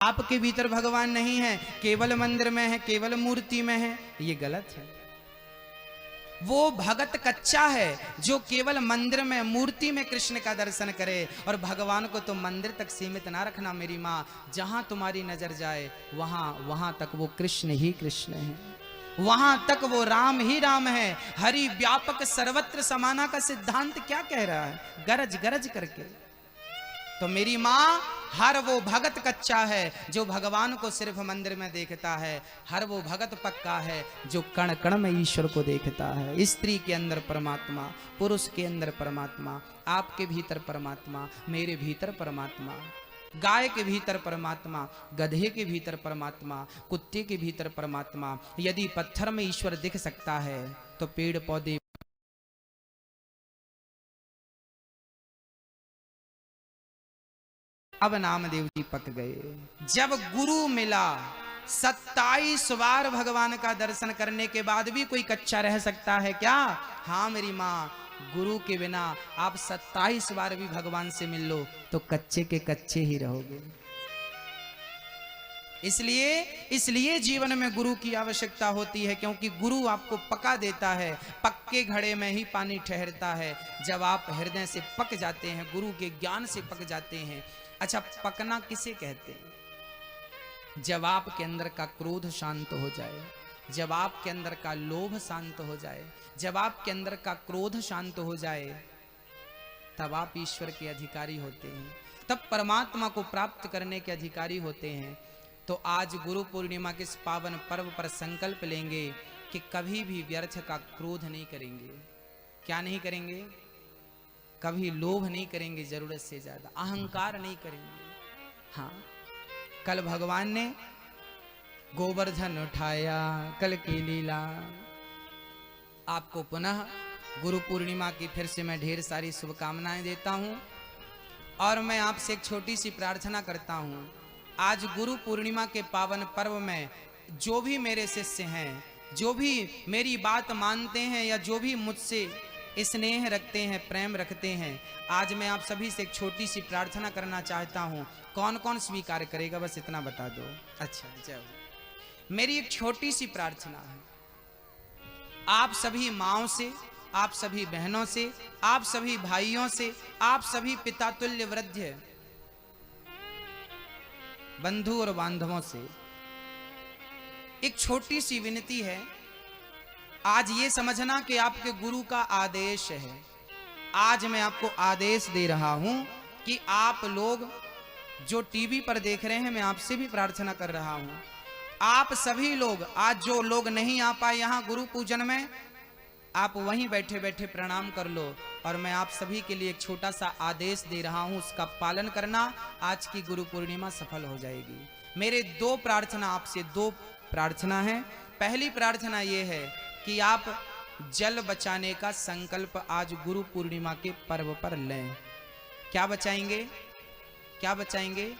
आपके भीतर भगवान नहीं है, केवल मंदिर में है, केवल मूर्ति में है, ये गलत है। वो भगत कच्चा है जो केवल मंदिर में मूर्ति में कृष्ण का दर्शन करे। और भगवान को तो मंदिर तक सीमित ना रखना मेरी माँ, जहां तुम्हारी नजर जाए वहां तक वो कृष्ण ही कृष्ण है, वहां तक वो राम ही राम है। हरि व्यापक सर्वत्र समाना का सिद्धांत क्या कह रहा है, गरज गरज करके। तो मेरी माँ, हर वो भगत कच्चा है जो भगवान को सिर्फ मंदिर में देखता है, हर वो भगत पक्का है जो कण कण में ईश्वर को देखता है। स्त्री के अंदर परमात्मा, पुरुष के अंदर परमात्मा, आपके भीतर परमात्मा, मेरे भीतर परमात्मा, गाय के भीतर परमात्मा, गधे के भीतर परमात्मा, कुत्ते के भीतर परमात्मा। यदि पत्थर में ईश्वर दिख सकता है तो पेड़ पौधे। अब नामदेव जी पक गए। जब गुरु मिला, 27 बार भगवान का दर्शन करने के बाद भी कोई कच्चा रह सकता है क्या? हाँ मेरी माँ, गुरु के बिना आप 27 बार भी भगवान से मिल लो तो कच्चे के कच्चे ही रहोगे। इसलिए जीवन में गुरु की आवश्यकता होती है, क्योंकि गुरु आपको पका देता है। पक्के घड़े में ही पानी ठहरता है। जब आप हृदय से पक जाते हैं, गुरु के ज्ञान से पक जाते हैं। अच्छा, पकना किसे कहते हैं? जब आपके अंदर का क्रोध शांत हो जाए, जब आपके अंदर का लोभ शांत हो जाए, जब आपके अंदर का क्रोध शांत हो जाए, तब आप ईश्वर के अधिकारी होते हैं, तब परमात्मा को प्राप्त करने के अधिकारी होते हैं। तो आज गुरु पूर्णिमा के इस पावन पर्व पर संकल्प लेंगे कि कभी भी व्यर्थ का क्रोध नहीं करेंगे। क्या नहीं करेंगे? कभी लोभ नहीं करेंगे, जरूरत से ज्यादा अहंकार नहीं करेंगे। हाँ, कल भगवान ने गोवर्धन उठाया, कल की लीला। आपको पुनः गुरु पूर्णिमा की फिर से मैं ढेर सारी शुभकामनाएं देता हूं। और मैं आपसे एक छोटी सी प्रार्थना करता हूं। आज गुरु पूर्णिमा के पावन पर्व में जो भी मेरे शिष्य हैं, जो भी मेरी बात मानते हैं, या जो भी मुझसे स्नेह रखते हैं, प्रेम रखते हैं, आज मैं आप सभी से एक छोटी सी प्रार्थना करना चाहता हूं। कौन कौन स्वीकार करेगा बस इतना बता दो। अच्छा, जय हो। मेरी एक छोटी सी प्रार्थना है, आप सभी माँओं से, आप सभी बहनों से, आप सभी भाइयों से, आप सभी पिता तुल्य वृद्ध बंधु और बांधवों से एक छोटी सी विनती है। आज ये समझना कि आपके गुरु का आदेश है। आज मैं आपको आदेश दे रहा हूं कि आप लोग जो टीवी पर देख रहे हैं, मैं आपसे भी प्रार्थना कर रहा हूं, आप सभी लोग, आज जो लोग नहीं आ पाए यहां गुरु पूजन में, आप वहीं बैठे बैठे प्रणाम कर लो। और मैं आप सभी के लिए एक छोटा सा आदेश दे रहा हूं, उसका पालन करना, आज की गुरु पूर्णिमा सफल हो जाएगी। मेरे दो प्रार्थना आपसे, दो प्रार्थना है। पहली प्रार्थना ये है कि आप जल बचाने का संकल्प आज गुरु पूर्णिमा के पर्व पर लें। क्या बचाएंगे? क्या बचाएंगे?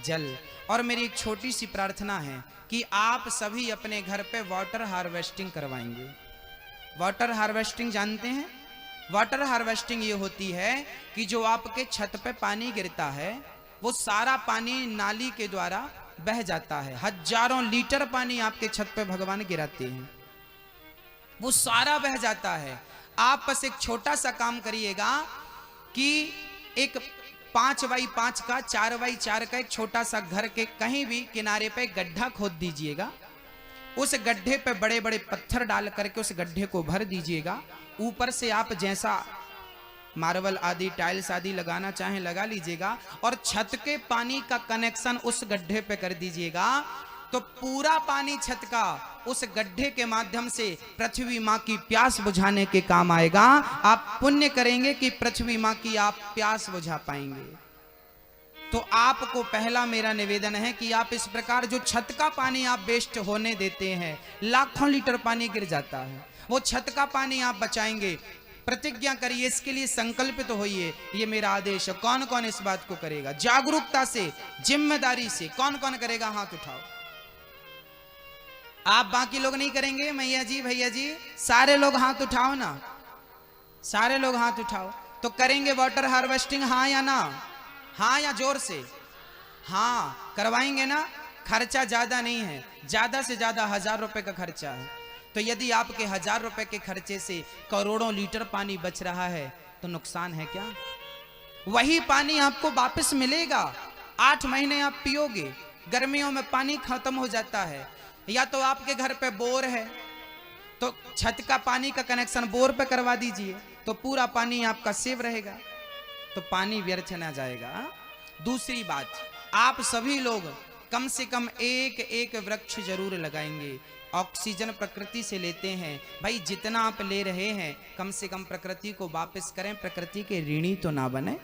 जल। और मेरी एक छोटी सी प्रार्थना है कि आप सभी अपने घर पे वाटर हार्वेस्टिंग करवाएंगे। वाटर हार्वेस्टिंग जानते हैं? वाटर हार्वेस्टिंग ये होती है कि जो आपके छत पे पानी गिरता है, वो सारा पानी नाली के द्वारा बह जाता है। हजारों लीटर पानी आपके छत पे भगवान गिराते हैं, वो सारा बह जाता है। आप बस एक छोटा सा काम करिएगा कि एक 5x5 का, 4x4 का एक छोटा सा घर के कहीं भी किनारे पे गड्ढा खोद दीजिएगा। उस गड्ढे पे बड़े बड़े पत्थर डाल करके उस गड्ढे को भर दीजिएगा। ऊपर से आप जैसा मार्बल आदि, टाइल्स आदि लगाना चाहें लगा लीजिएगा, और छत के पानी का कनेक्शन उस गड्ढे पे कर दीजिएगा। तो पूरा पानी छत का उस गड्ढे के माध्यम से पृथ्वी माँ की प्यास बुझाने के काम आएगा। आप पुण्य करेंगे कि पृथ्वी माँ की आप प्यास बुझा पाएंगे। तो आपको पहला मेरा निवेदन है कि आप इस प्रकार जो छत का पानी आप वेस्ट होने देते हैं, लाखों लीटर पानी गिर जाता है, वो छत का पानी आप बचाएंगे। प्रतिज्ञा करिए, इसके लिए संकल्पित तो होइए। ये मेरा आदेश है। कौन कौन इस बात को करेगा? जागरूकता से, जिम्मेदारी से कौन कौन करेगा? हाथ उठाओ। आप बाकी लोग नहीं करेंगे? मैया जी, भैया जी, सारे लोग हाथ उठाओ ना, सारे लोग हाथ उठाओ। तो करेंगे वाटर हार्वेस्टिंग, हाँ या ना? हाँ या जोर से? हाँ करवाएंगे ना, खर्चा ज्यादा नहीं है, ज्यादा से ज्यादा 1000 रुपए का खर्चा है। तो यदि आपके 1000 रुपए के खर्चे से करोड़ों लीटर पानी बच रहा है तो नुकसान है क्या? वही पानी आपको वापस मिलेगा। 8 महीने आप पियोगे, गर्मियों में पानी खत्म हो जाता है। या तो आपके घर पे बोर है तो छत का पानी का कनेक्शन बोर पे करवा दीजिए, तो पूरा पानी आपका सेव रहेगा, तो पानी व्यर्थ ना जाएगा। दूसरी बात, आप सभी लोग कम से कम एक एक वृक्ष जरूर लगाएंगे। ऑक्सीजन प्रकृति से लेते हैं भाई, जितना आप ले रहे हैं कम से कम प्रकृति को वापस करें, प्रकृति के ऋणी तो ना बने।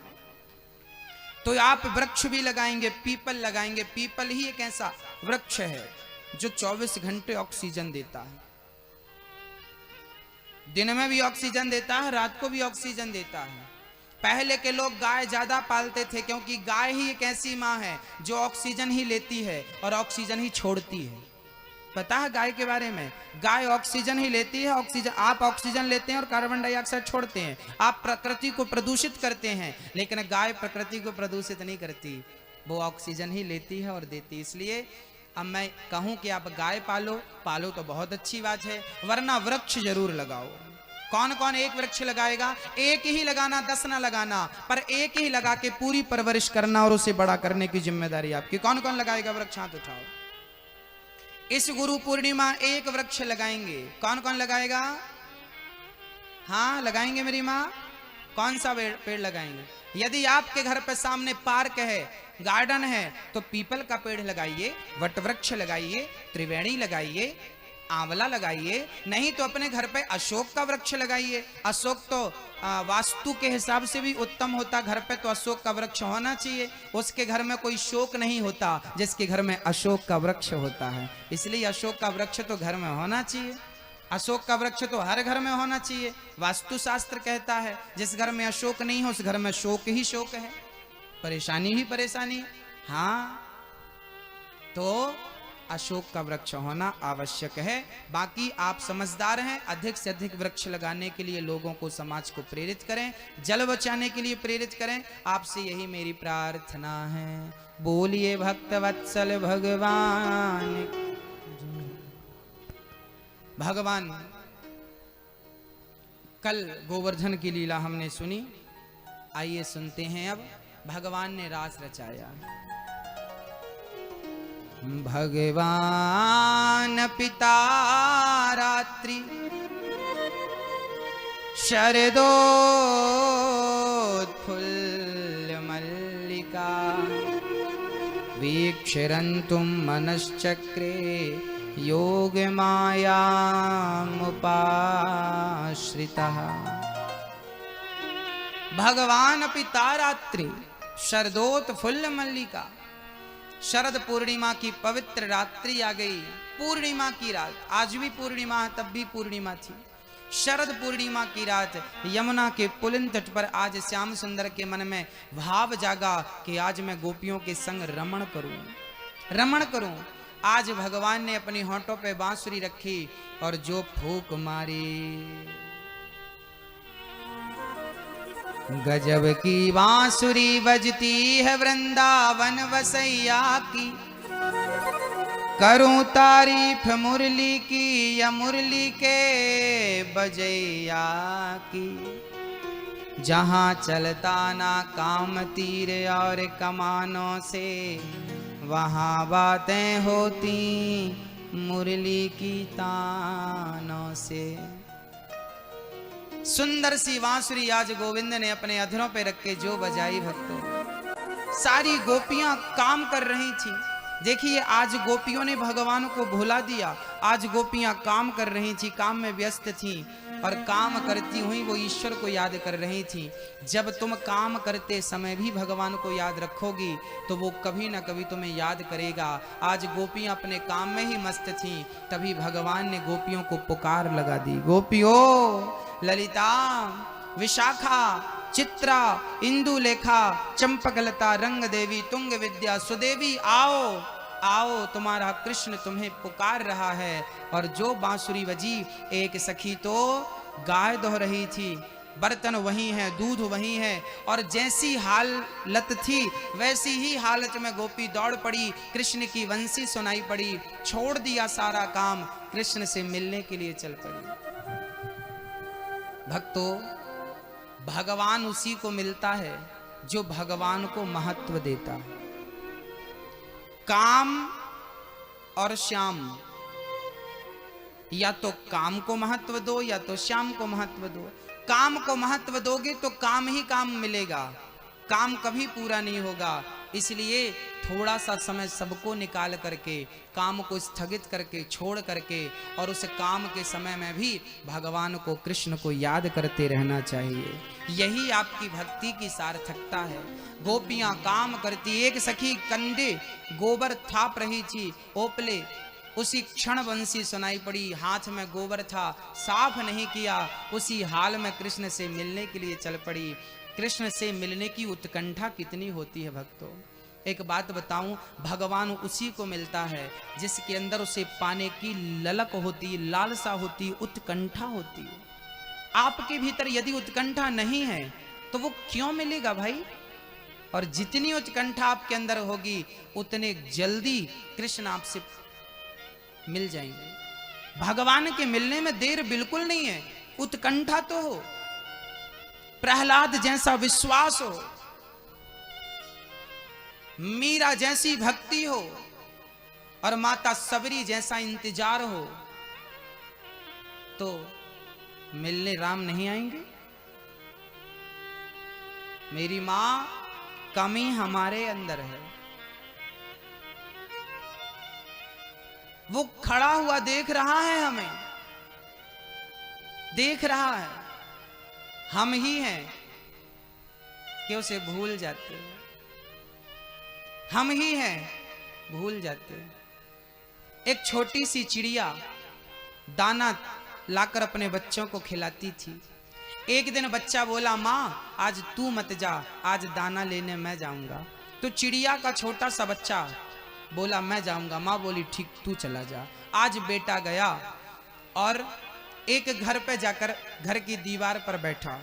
तो आप वृक्ष भी लगाएंगे, पीपल लगाएंगे। पीपल ही एक ऐसा वृक्ष है जो 24 घंटे ऑक्सीजन देता है। दिन में भी ऑक्सीजन देता है, रात को भी ऑक्सीजन देता है। पहले के लोग गाय ज्यादा पालते थे क्योंकि गाय ही एक ऐसी माँ है जो ऑक्सीजन ही लेती है और ऑक्सीजन ही छोड़ती है। पता है गाय के बारे में? गाय ऑक्सीजन ही लेती है, ऑक्सीजन, आप ऑक्सीजन लेते हैं और कार्बन डाइऑक्साइड छोड़ते हैं। आप प्रकृति को प्रदूषित करते हैं, लेकिन गाय प्रकृति को प्रदूषित नहीं करती, वो ऑक्सीजन ही लेती है और देती है। इसलिए अब मैं कहूं कि आप गाय पालो तो बहुत अच्छी बात है, वरना वृक्ष जरूर लगाओ। कौन कौन एक वृक्ष लगाएगा? एक ही लगाना, 10 ना लगाना, पर एक ही लगा के पूरी परवरिश करना और उसे बड़ा करने की जिम्मेदारी आपकी। कौन कौन लगाएगा वृक्ष? हाथ उठाओ। इस गुरु पूर्णिमा एक वृक्ष लगाएंगे। कौन कौन लगाएगा? हाँ लगाएंगे मेरी माँ। कौन सा पेड़ लगाएंगे? यदि आपके घर पे सामने पार्क है, गार्डन है, तो पीपल का पेड़ लगाइए, वट वृक्ष लगाइए, त्रिवेणी लगाइए, आंवला लगाइए, नहीं तो अपने घर पे अशोक का वृक्ष लगाइए। अशोक तो वास्तु के हिसाब से भी उत्तम होता, घर पे तो अशोक का वृक्ष होना चाहिए। उसके घर में कोई शोक नहीं होता जिसके घर में अशोक का वृक्ष होता है, इसलिए अशोक का वृक्ष तो घर में होना चाहिए। अशोक का वृक्ष तो हर घर में होना चाहिए। वास्तु शास्त्र कहता है जिस घर में अशोक नहीं हो उस घर में शोक ही शोक है, परेशानी ही परेशानी। हाँ, तो अशोक का वृक्ष होना आवश्यक है। बाकी आप समझदार हैं, अधिक से अधिक वृक्ष लगाने के लिए लोगों को, समाज को प्रेरित करें, जल बचाने के लिए प्रेरित करें। आपसे यही मेरी प्रार्थना है। बोलिए भक्तवत्सल भगवान। भगवान, कल गोवर्धन की लीला हमने सुनी, आइए सुनते हैं अब। भगवान ने रास रचाया। भगवान पिता रात्रि शरदोत्फुल्ल मल्लिका वीक्षरन्तुं मनश्चक्रे योग मायामुपाश्रितः। भगवान पिता रात्रि शरदोत्फुल्ल मल्लिका। शरद पूर्णिमा की पवित्र रात्रि आ गई, पूर्णिमा की रात। आज भी पूर्णिमा है, तब भी पूर्णिमा थी। शरद पूर्णिमा की रात यमुना के पुलिन तट पर आज श्याम सुंदर के मन में भाव जागा कि आज मैं गोपियों के संग रमण करूं, रमण करूं। आज भगवान ने अपनी होंठों पे बांसुरी रखी और जो फूंक मारी, गजब की बांसुरी बजती है वृंदावन वसैया की। करूं तारीफ मुरली की या मुरली के बजैया की। जहां चलता ना काम तीर और कमानों से, वहां बातें होती मुरली की तानों से। सुंदर सी बांसुरी आज गोविंद ने अपने अधरों पे रख के जो बजाई भक्तों, सारी गोपियां काम कर रही थी। देखिए आज गोपियों ने भगवान को भुला दिया। आज गोपियां काम कर रही थी, काम में व्यस्त थी, और काम करती हुई वो ईश्वर को याद कर रही थी। जब तुम काम करते समय भी भगवान को याद रखोगी तो वो कभी ना कभी तुम्हें याद करेगा। आज गोपियां अपने काम में ही मस्त थीं, तभी भगवान ने गोपियों को पुकार लगा दी। गोपियों, ललिता, विशाखा, चित्रा, इंदुलेखा, चंपकलता, रंग देवी, तुंग विद्या, सुदेवी, आओ आओ, तुम्हारा कृष्ण तुम्हें पुकार रहा है। और जो बांसुरी बजी, एक सखी तो गाय दोह रही थी, बर्तन वही है, दूध वही है, और जैसी हालत थी वैसी ही हालत में गोपी दौड़ पड़ी, कृष्ण की वंशी सुनाई पड़ी, छोड़ दिया सारा काम, कृष्ण से मिलने के लिए चल पड़ी। भक्तों, भगवान उसी को मिलता है जो भगवान को महत्व देता है। काम और श्याम, या तो काम को महत्व दो या तो श्याम को महत्व दो। काम को महत्व दोगे तो काम ही काम मिलेगा, काम कभी पूरा नहीं होगा। इसलिए थोड़ा सा समय सबको निकाल करके, काम को स्थगित करके, छोड़ करके, और उस काम के समय में भी भगवान को, कृष्ण को याद करते रहना चाहिए। यही आपकी भक्ति की सार्थकता है। गोपियां काम करती, एक सखी कंधे गोबर थाप रही थी, ओपले उसी क्षण बंसी सुनाई पड़ी, हाथ में गोबर था, साफ नहीं किया, उसी हाल में कृष्ण से मिलने के लिए चल पड़ी। कृष्ण से मिलने की उत्कंठा कितनी होती है भक्तों। एक बात बताऊं, भगवान उसी को मिलता है जिसके अंदर उसे पाने की ललक होती, लालसा होती, उत्कंठा होती है। आपके भीतर यदि उत्कंठा नहीं है तो वो क्यों मिलेगा भाई? और जितनी उत्कंठा आपके अंदर होगी उतने जल्दी कृष्ण आपसे मिल जाएंगे। भगवान के मिलने में देर बिल्कुल नहीं है, उत्कंठा तो हो, प्रहलाद जैसा विश्वास हो, मीरा जैसी भक्ति हो, और माता सबरी जैसा इंतजार हो, तो मिलने राम नहीं आएंगे? मेरी मां, कमी हमारे अंदर है। वो खड़ा हुआ देख रहा है, हमें देख रहा है, हम ही हैं कि उसे भूल जाते हैं, हम ही हैं भूल जाते हैं। एक छोटी सी चिड़िया दाना लाकर अपने बच्चों को खिलाती थी। एक दिन बच्चा बोला, माँ आज तू मत जा, आज दाना लेने मैं जाऊंगा। तो चिड़िया का छोटा सा बच्चा बोला, मैं जाऊंगा। माँ बोली, ठीक तू चला जा। आज बेटा गया और एक घर पे जाकर घर की दीवार पर बैठा।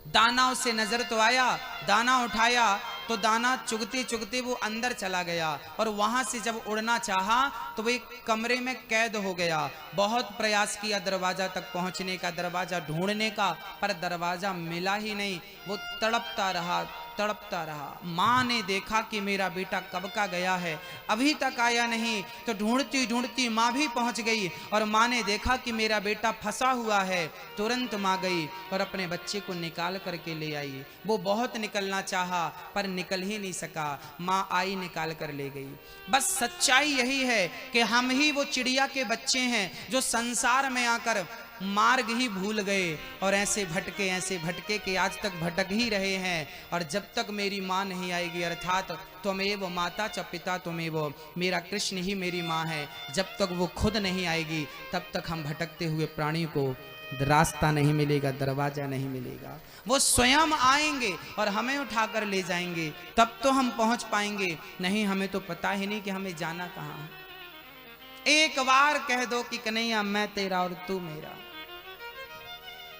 दाना उसे नजर तो आया, दाना उठाया तो दाना चुगते चुगते वो अंदर चला गया, और वहां से जब उड़ना चाहा तो वो एक कमरे में कैद हो गया। बहुत प्रयास किया दरवाजा तक पहुंचने का, दरवाजा ढूंढने का, पर दरवाजा मिला ही नहीं। वो तड़पता रहा, तड़पता रहा। माँ ने देखा कि मेरा बेटा कब का गया है, अभी तक आया नहीं, तो ढूंढती ढूंढती माँ भी पहुंच गई, और माँ ने देखा कि मेरा बेटा फंसा हुआ है। तुरंत माँ गई और अपने बच्चे को निकाल करके ले आई। वो बहुत निकलना चाहा पर निकल ही नहीं सका, माँ आई निकाल कर ले गई। बस सच्चाई यही है कि हम ही वो चिड़िया के बच्चे हैं जो संसार में आकर मार्ग ही भूल गए, और ऐसे भटके कि आज तक भटक ही रहे हैं। और जब तक मेरी माँ नहीं आएगी, अर्थात त्वमेव माता च पिता त्वमेव, मेरा कृष्ण ही मेरी माँ है, जब तक वो खुद नहीं आएगी तब तक हम भटकते हुए प्राणी को रास्ता नहीं मिलेगा, दरवाजा नहीं मिलेगा। वो स्वयं आएंगे और हमें उठाकर ले जाएंगे, तब तो हम पहुंच पाएंगे। नहीं, हमें तो पता ही नहीं कि हमें जाना कहाँ है। एक बार कह दो कि कन्हैया मैं तेरा और तू मेरा।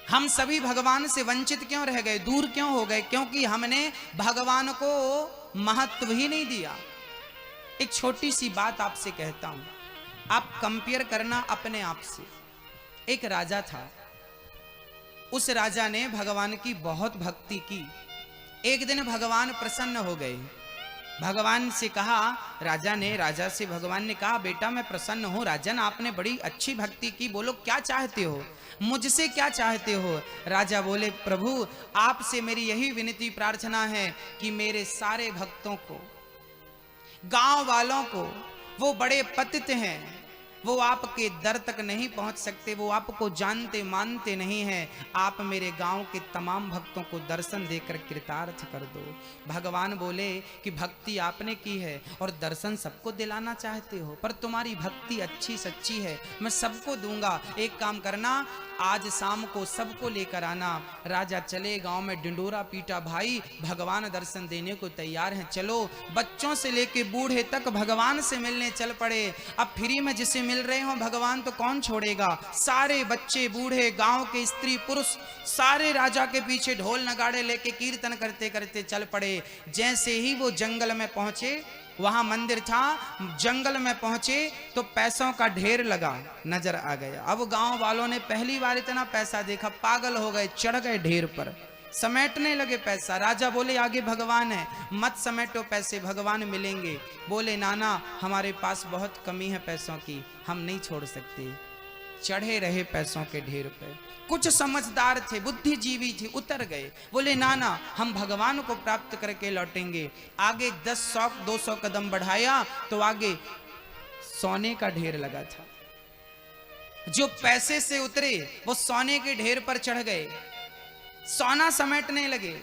हम सभी भगवान से वंचित क्यों रह गए, दूर क्यों हो गए? क्योंकि हमने भगवान को महत्व ही नहीं दिया। एक छोटी सी बात आपसे कहता हूं, आप कंपेयर करना अपने आप से। एक राजा था, उस राजा ने भगवान की बहुत भक्ति की। एक दिन भगवान प्रसन्न हो गए, भगवान से कहा, राजा से भगवान ने कहा, बेटा मैं प्रसन्न हूं, राजन आपने बड़ी अच्छी भक्ति की, बोलो क्या चाहते हो, मुझसे क्या चाहते हो? राजा बोले, प्रभु आपसे मेरी यही विनती प्रार्थना है कि मेरे सारे भक्तों को, गांव वालों को, वो बड़े पतित हैं, वो आपके दर तक नहीं पहुंच सकते, वो आपको जानते मानते नहीं हैं, आप मेरे गांव के तमाम भक्तों को दर्शन देकर कृतार्थ कर दो। भगवान बोले कि भक्ति आपने की है और दर्शन सबको दिलाना चाहते हो, पर तुम्हारी भक्ति अच्छी सच्ची है, मैं सबको दूंगा। एक काम करना, आज शाम को सबको लेकर आना। राजा चले, गांव में डिंडोरा पीटा, भाई भगवान दर्शन देने को तैयार हैं, चलो। बच्चों से लेके बूढ़े तक भगवान से मिलने चल पड़े। अब फ्री में जिसे मिल मिल रहे हो भगवान तो कौन छोड़ेगा। सारे बच्चे बूढ़े गांव के स्त्री पुरुष सारे राजा के पीछे ढोल नगाड़े लेके कीर्तन करते करते चल पड़े। जैसे ही वो जंगल में पहुंचे, वहां मंदिर था, जंगल में पहुंचे तो पैसों का ढेर लगा नजर आ गया। अब गांव वालों ने पहली बार इतना पैसा देखा, पागल हो गए, चढ़ गए ढेर पर, समेटने लगे पैसा। राजा बोले आगे भगवान है, मत समेटो पैसे, भगवान मिलेंगे। बोले नाना हमारे पास बहुत कमी है पैसों की, हम नहीं छोड़ सकते। चढ़े रहे पैसों के ढेर पे। कुछ समझदार थे, बुद्धिजीवी थे, उतर गए। बोले नाना हम भगवान को प्राप्त करके लौटेंगे। आगे 100-200 कदम बढ़ाया तो आगे सोने का ढेर लगा था। जो पैसे से उतरे वो सोने के ढेर पर चढ़ गए, सोना समेटने लगे।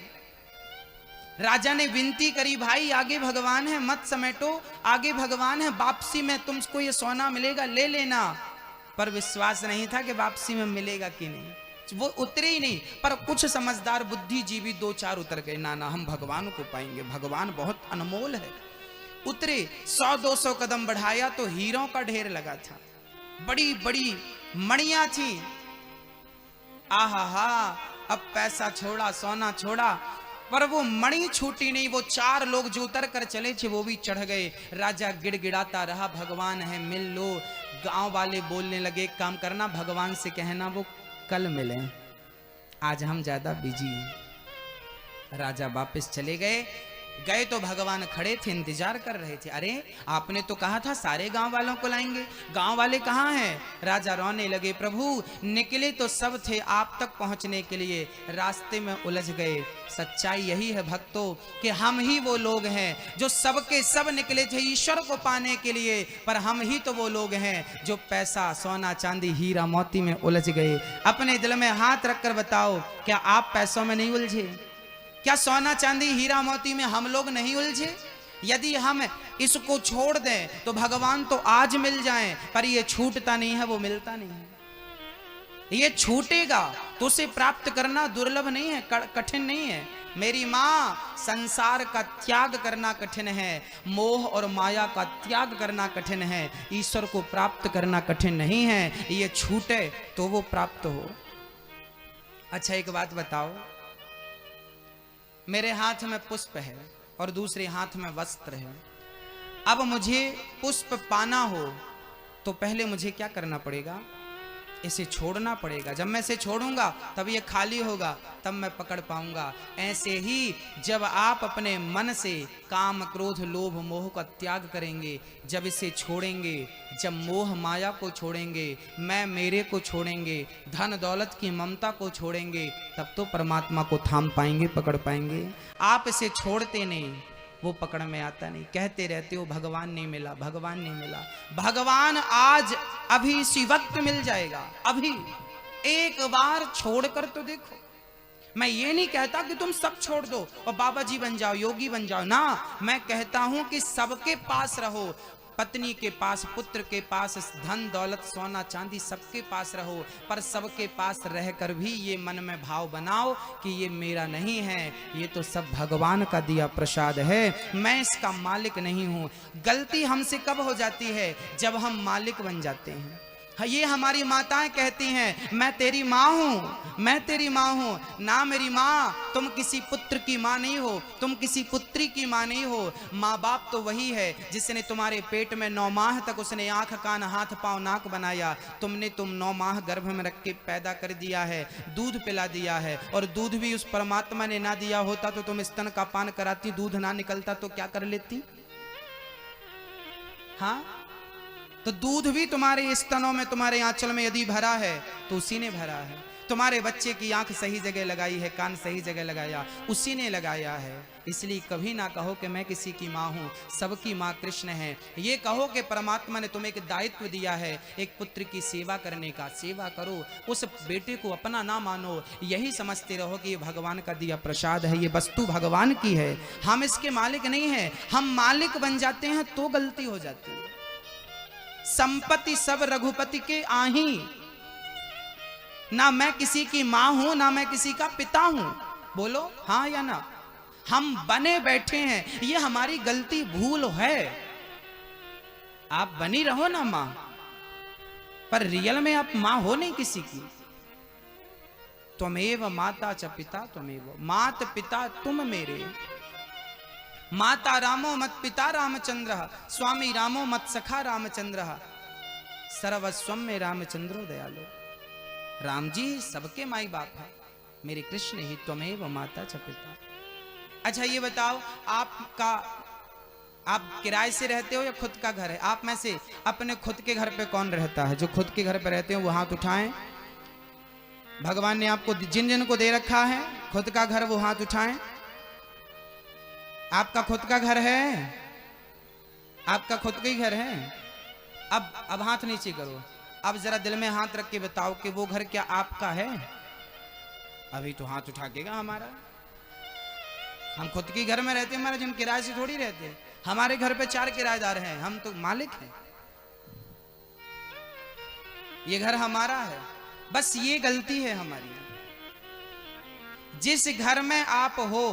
राजा ने विनती करी, भाई आगे भगवान है, मत समेटो, आगे भगवान है, वापसी में तुमको ये सोना मिलेगा, ले लेना। पर विश्वास नहीं था कि वापसी में मिलेगा कि नहीं, वो उतरे ही नहीं। पर कुछ समझदार बुद्धिजीवी 2-4 उतर गए, नाना हम भगवान को पाएंगे, भगवान बहुत अनमोल है। उतरे, 100-200 कदम बढ़ाया तो हीरों का ढेर लगा था, बड़ी बड़ी मणियां थी। आहा, अब पैसा छोड़ा, सोना छोड़ा, पर वो मणि छूटी नहीं। वो 4 लोग जो उतर कर चले थे वो भी चढ़ गए। राजा गिड़गिड़ाता रहा, भगवान है मिल लो। गांव वाले बोलने लगे, एक काम करना, भगवान से कहना वो कल मिले, आज हम ज्यादा बिजी हैं। राजा वापस चले गए। गए तो भगवान खड़े थे, इंतजार कर रहे थे। अरे आपने तो कहा था सारे गांव वालों को लाएंगे, गांव वाले कहाँ हैं? राजा रोने लगे, प्रभु निकले तो सब थे आप तक पहुंचने के लिए, रास्ते में उलझ गए। सच्चाई यही है भक्तों कि हम ही वो लोग हैं जो सबके सब निकले थे ईश्वर को पाने के लिए, पर हम ही तो वो लोग हैं जो पैसा सोना चांदी हीरा मोती में उलझ गए। अपने दिल में हाथ रखकर बताओ, क्या आप पैसों में नहीं उलझे? क्या सोना चांदी हीरा मोती में हम लोग नहीं उलझे? यदि हम इसको छोड़ दें तो भगवान तो आज मिल जाएं, पर ये छूटता नहीं है, वो मिलता नहीं है। ये छूटेगा तो उसे प्राप्त करना दुर्लभ नहीं है, कठिन नहीं है। मेरी माँ, संसार का त्याग करना कठिन है, मोह और माया का त्याग करना कठिन है, ईश्वर को प्राप्त करना कठिन नहीं है। ये छूटे तो वो प्राप्त हो। अच्छा एक बात बताओ, मेरे हाथ में पुष्प है और दूसरे हाथ में वस्त्र है। अब मुझे पुष्प पाना हो तो पहले मुझे क्या करना पड़ेगा? इसे छोड़ना पड़ेगा। जब मैं इसे छोड़ूंगा तब ये खाली होगा, तब मैं पकड़ पाऊंगा। ऐसे ही जब आप अपने मन से काम क्रोध लोभ मोह का त्याग करेंगे, जब इसे छोड़ेंगे, जब मोह माया को छोड़ेंगे, मैं मेरे को छोड़ेंगे, धन दौलत की ममता को छोड़ेंगे, तब तो परमात्मा को थाम पाएंगे, पकड़ पाएंगे। आप इसे छोड़ते नहीं, वो पकड़ में आता नहीं, कहते रहते हो भगवान नहीं मिला, भगवान नहीं मिला। भगवान आज अभी इसी वक्त मिल जाएगा। अभी एक बार छोड़कर तो देखो। मैं ये नहीं कहता कि तुम सब छोड़ दो और बाबा जी बन जाओ, योगी बन जाओ ना। मैं कहता हूं कि सबके पास रहो, पत्नी के पास, पुत्र के पास, धन दौलत सोना चांदी सबके पास रहो, पर सबके पास रहकर भी ये मन में भाव बनाओ कि ये मेरा नहीं है, ये तो सब भगवान का दिया प्रसाद है, मैं इसका मालिक नहीं हूं। गलती हमसे कब हो जाती है? जब हम मालिक बन जाते हैं। ये हमारी माताएं कहती हैं, मैं तेरी माँ हूँ, मैं तेरी माँ हूँ। ना मेरी माँ, तुम किसी पुत्र की माँ नहीं हो, तुम किसी पुत्री की माँ नहीं हो। माँ बाप तो वही है जिसने तुम्हारे पेट में 9 माह तक उसने आँख कान हाथ पाँव नाक बनाया। तुम 9 माह गर्भ में रख के पैदा कर दिया है, दूध पिला दिया है, और दूध भी उस परमात्मा ने ना दिया होता तो तुम स्तन का पान कराती, दूध ना निकलता तो क्या कर लेती? हाँ, तो दूध भी तुम्हारे स्तनों में, तुम्हारे आंचल में यदि भरा है तो उसी ने भरा है। तुम्हारे बच्चे की आंख सही जगह लगाई है, कान सही जगह लगाया, उसी ने लगाया है। इसलिए कभी ना कहो कि मैं किसी की माँ हूँ, सबकी माँ कृष्ण है। ये कहो कि परमात्मा ने तुम्हें एक दायित्व दिया है एक पुत्र की सेवा करने का, सेवा करो, उस बेटे को अपना ना मानो, यही समझते रहो कि ये भगवान का दिया प्रसाद है, ये वस्तु भगवान की है, हम इसके मालिक नहीं है। हम मालिक बन जाते हैं तो गलती हो जाती है। संपत्ति सब रघुपति के आही, ना मैं किसी की मां हूं, ना मैं किसी का पिता हूं। बोलो हाँ या ना? हम बने बैठे हैं, ये हमारी गलती भूल है। आप बनी रहो ना मां, पर रियल में आप मां हो नहीं किसी की। त्वमेव माता च पिता त्वमेव, मात पिता तुम मेरे। माता रामो मत पिता रामचंद्र, स्वामी रामो मत सखा रामचंद्र, सर्वस्वम में रामचंद्रो दयालो। राम जी सबके माई बाप है, मेरे कृष्ण ही त्वमेव माता च पिता। अच्छा ये बताओ, आप किराए से रहते हो या खुद का घर है? आप में से अपने खुद के घर पे कौन रहता है? जो खुद के घर पे रहते हो वो हाथ उठाएं। भगवान ने आपको जिन जिन को दे रखा है खुद का घर, वो हाथ उठाएं। आपका खुद का घर है? आपका खुद का ही घर है? अब हाथ नीचे करो। अब जरा दिल में हाथ रख के बताओ कि वो घर क्या आपका है? अभी तो हाथ उठाकेगा हमारा। हम खुद के घर में रहते हैं, हमारे जिन किराए से थोड़ी रहते हैं। हमारे घर पे 4 किराएदार हैं, हम तो मालिक हैं। ये घर हमारा है। बस ये गलती है हमारी, जिस घर में आप हो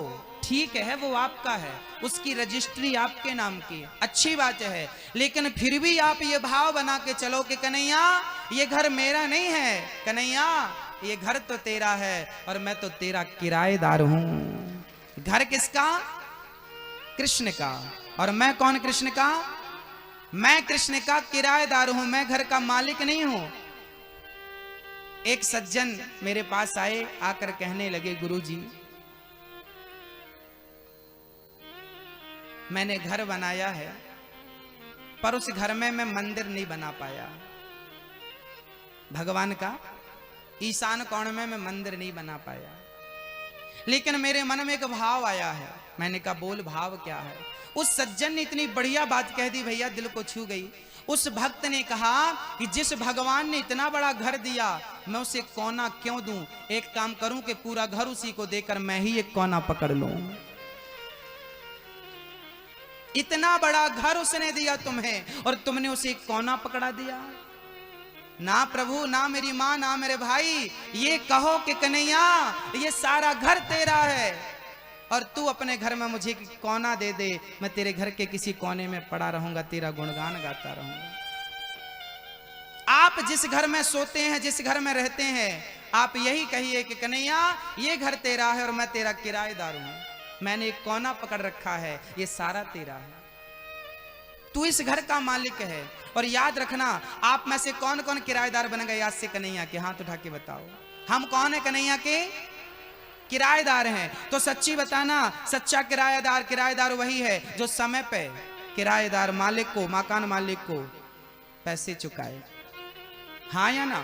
ठीक है वो आपका है, उसकी रजिस्ट्री आपके नाम की है, अच्छी बात है। लेकिन फिर भी आप ये भाव बना के चलो कि कन्हैया ये घर मेरा नहीं है, कन्हैया ये घर तो तेरा है और मैं तो तेरा किराएदार हूं। घर किसका? कृष्ण का। और मैं कौन? कृष्ण का। मैं कृष्ण का किराएदार हूं, मैं घर का मालिक नहीं हूं। एक सज्जन मेरे पास आए, आकर कहने लगे, गुरुजी मैंने घर बनाया है पर उस घर में मैं मंदिर नहीं बना पाया। भगवान का ईशान कोण में मैं मंदिर नहीं बना पाया, लेकिन मेरे मन में एक भाव आया है। मैंने कहा बोल भाव क्या है? उस सज्जन ने इतनी बढ़िया बात कह दी भैया, दिल को छू गई। उस भक्त ने कहा कि जिस भगवान ने इतना बड़ा घर दिया मैं उसे कोना क्यों दूं? एक काम करूं कि पूरा घर उसी को देकर मैं ही एक कोना पकड़ लूं। इतना बड़ा घर उसने दिया तुम्हें और तुमने उसे एक कोना पकड़ा दिया। ना प्रभु, ना मेरी मां, ना मेरे भाई, ये कहो कि कन्हैया ये सारा घर तेरा है और तू अपने घर में मुझे कोना दे दे, मैं तेरे घर के किसी कोने में पड़ा रहूंगा, तेरा गुणगान गाता रहूंगा। आप जिस घर में सोते हैं, जिस घर में रहते हैं, आप यही कहिए कि कन्हैया ये घर तेरा है और मैं तेरा किराएदार हूं, मैंने एक कोना पकड़ रखा है, ये सारा तेरा है, तू इस घर का मालिक है। और याद रखना, आप में से कौन कौन किराएदार बन गए आज से कन्हैया के? हाथ उठा के बताओ, हम कौन है कन्हैया के? किराएदार हैं। तो सच्ची बताना, सच्चा किराएदार वही है जो समय पे किराएदार मालिक को, मकान मालिक को पैसे चुकाए। हाँ या ना?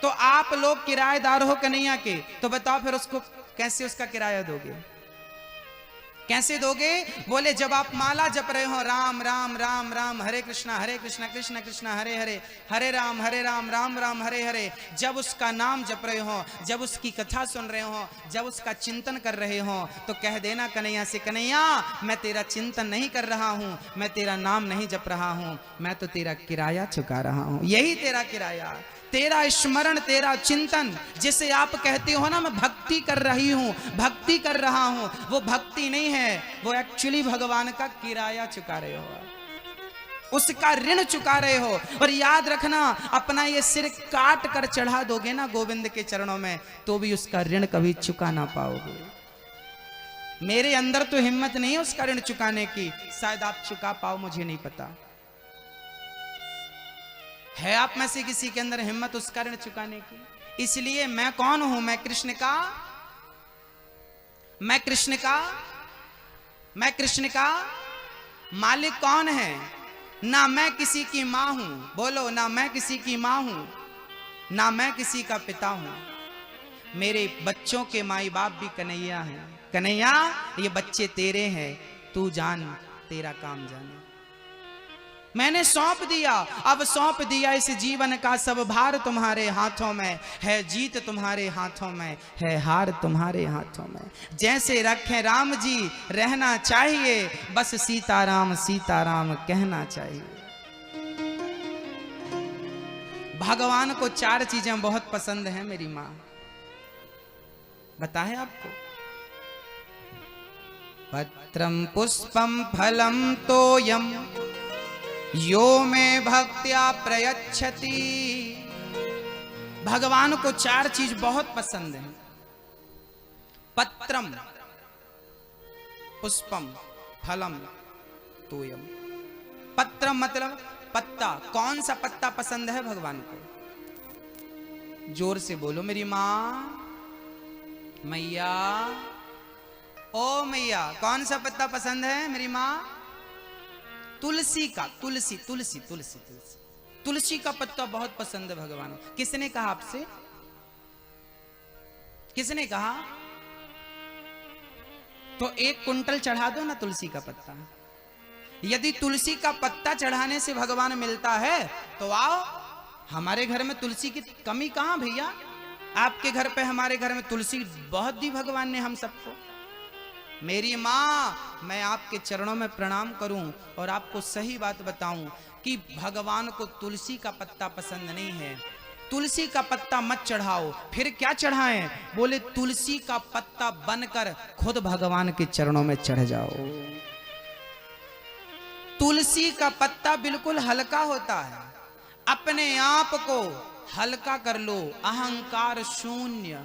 तो आप लोग किराएदार हो कन्हैया के, तो बताओ फिर उसको कैसे उसका किराया दोगे? कैसे दोगे? बोले जब आप माला जप रहे हो, राम राम राम राम, हरे कृष्णा कृष्ण कृष्ण हरे हरे, हरे राम राम राम हरे हरे, जब उसका नाम जप रहे हो, जब उसकी कथा सुन रहे हो, जब उसका चिंतन कर रहे हो, तो कह देना कन्हैया से, कन्हैया मैं तेरा चिंतन नहीं कर रहा हूं, मैं तेरा नाम नहीं जप रहा हूं, मैं तो तेरा किराया चुका रहा हूं। यही तेरा किराया, तेरा स्मरण, तेरा चिंतन, जिसे आप कहते हो ना मैं भक्ति कर रही हूं, भक्ति कर रहा हूं, वो भक्ति नहीं है, वो एक्चुअली भगवान का किराया चुका रहे हो, उसका ऋण चुका रहे हो। और याद रखना, अपना ये सिर काट कर चढ़ा दोगे ना गोविंद के चरणों में, तो भी उसका ऋण कभी चुका ना पाओगे। मेरे अंदर तो हिम्मत नहीं है उसका ऋण चुकाने की, शायद आप चुका पाओ, मुझे नहीं पता। है आप में से किसी के अंदर हिम्मत उसका ऋण चुकाने की? इसलिए मैं कौन हूं? मैं कृष्ण का, मैं कृष्ण का, मैं कृष्ण का मालिक कौन है? ना मैं किसी की मां हूं, बोलो, ना मैं किसी की मां हूं, ना मैं किसी का पिता हूं। मेरे बच्चों के माई बाप भी कन्हैया हैं। कन्हैया ये बच्चे तेरे हैं, तू जान, तेरा काम जाने। मैंने सौंप दिया, अब सौंप दिया इस जीवन का सब भार तुम्हारे हाथों में है, जीत तुम्हारे हाथों में है, हार तुम्हारे हाथों में। जैसे रखे राम जी रहना चाहिए, बस सीताराम सीताराम कहना चाहिए। भगवान को 4 चीजें बहुत पसंद हैं मेरी मां, बताए आपको? पत्रम पुष्पम फलम तोयम यो में भक्त्या प्रयच्छति। भगवान को चार चीज बहुत पसंद है। पत्रम, पुष्पम, फलम, तोयम। पत्रम मतलब पत्ता। कौन सा पत्ता पसंद है भगवान को? जोर से बोलो मेरी माँ, मैया। ओ मैया, कौन सा पत्ता पसंद है मेरी माँ? तुलसी का। तुलसी तुलसी तुलसी तुलसी तुलसी का पत्ता बहुत पसंद है भगवान को। किसने कहा आपसे? किसने कहा? तो 1 कुंटल चढ़ा दो ना तुलसी का पत्ता। यदि तुलसी का पत्ता चढ़ाने से भगवान मिलता है तो आओ। हमारे घर में तुलसी की कमी कहां भैया? आपके घर पे, हमारे घर में तुलसी बहुत दी भगवान ने हम सबको। मेरी माँ, मैं आपके चरणों में प्रणाम करूं और आपको सही बात बताऊं कि भगवान को तुलसी का पत्ता पसंद नहीं है। तुलसी का पत्ता मत चढ़ाओ। फिर क्या चढ़ाएं? बोले तुलसी का पत्ता बनकर खुद भगवान के चरणों में चढ़ जाओ। तुलसी का पत्ता बिल्कुल हल्का होता है। अपने आप को हल्का कर लो। अहंकार शून्य,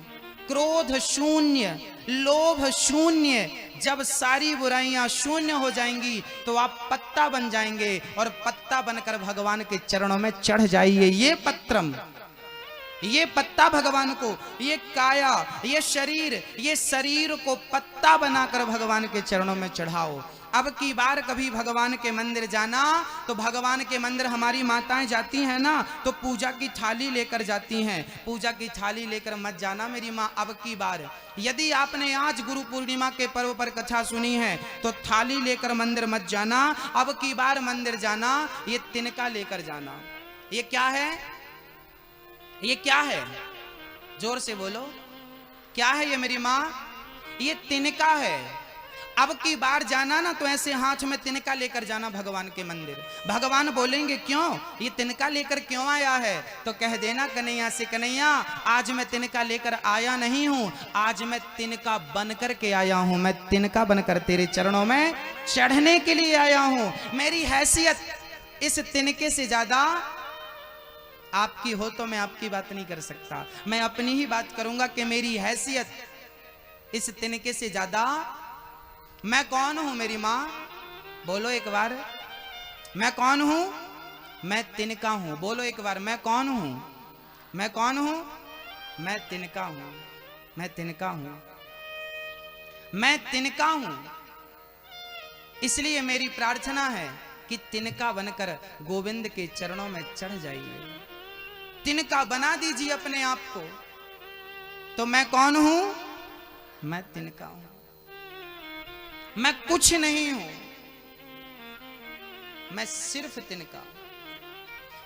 क्रोध शून्य, लोभ शून्य। जब सारी बुराइयां शून्य हो जाएंगी तो आप पत्ता बन जाएंगे और पत्ता बनकर भगवान के चरणों में चढ़ जाइए। ये पत्रम, ये पत्ता भगवान को, ये काया, ये शरीर को पत्ता बनाकर भगवान के चरणों में चढ़ाओ। अब की बार कभी भगवान के मंदिर जाना तो भगवान के मंदिर हमारी माताएं जाती हैं ना, तो पूजा की थाली लेकर जाती हैं। पूजा की थाली लेकर मत जाना मेरी माँ। अब की बार यदि आपने आज गुरु पूर्णिमा के पर्व पर कथा सुनी है तो थाली लेकर मंदिर मत जाना। अब की बार मंदिर जाना, ये तिनका लेकर जाना। ये क्या है? ये क्या है? जोर से बोलो, क्या है ये मेरी माँ? ये तिनका है। अब की बार जाना ना तो ऐसे हाथ में तिनका लेकर जाना भगवान के मंदिर। भगवान बोलेंगे क्यों ये तिनका लेकर क्यों आया है? तो कह देना कन्हैया से, कन्हैया आज मैं तिनका लेकर आया नहीं हूं, आज मैं तिनका बनकर के आया हूं। मैं तिनका बनकर तेरे चरणों में चढ़ने के लिए आया हूं। मेरी हैसियत इस तिनके से ज्यादा आपकी हो तो मैं आपकी बात नहीं कर सकता। मैं अपनी ही बात करूंगा कि मेरी हैसियत इस तिनके से ज्यादा। मैं कौन हूं मेरी माँ? बोलो एक बार, मैं कौन हूं? मैं तिनका हूं। बोलो एक बार, मैं कौन हूं? मैं कौन हूं? मैं तिनका हूं। मैं तिनका हूं। मैं तिनका हूं। इसलिए मेरी प्रार्थना है कि तिनका बनकर गोविंद के चरणों में चढ़ जाइए। तिनका बना दीजिए अपने आप को। तो मैं कौन हूं? मैं तिनका हूं। मैं कुछ नहीं हूं, मैं सिर्फ तिनका हूं।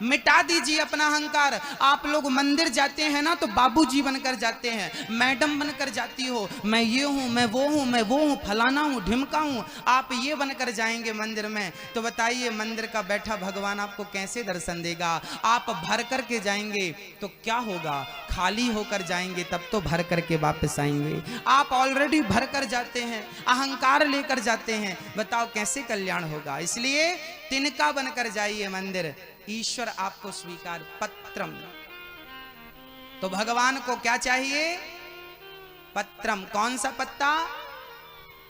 मिटा दीजिए अपना अहंकार। आप लोग मंदिर जाते हैं ना तो बाबूजी बनकर जाते हैं, मैडम बनकर जाती हो। मैं ये हूं, मैं वो हूं, मैं वो हूं, फलाना हूं, ढिमका हूं। आप ये बनकर जाएंगे मंदिर में तो बताइए मंदिर का बैठा भगवान आपको कैसे दर्शन देगा? आप भर करके जाएंगे तो क्या होगा? खाली होकर जाएंगे तब तो भर करके वापस आएंगे। आप ऑलरेडी भर कर जाते हैं, अहंकार लेकर जाते हैं, बताओ कैसे कल्याण होगा? इसलिए तिनका बनकर जाइए मंदिर, ईश्वर आपको स्वीकार। पत्रम, तो भगवान को क्या चाहिए? पत्रम। कौन सा पत्ता?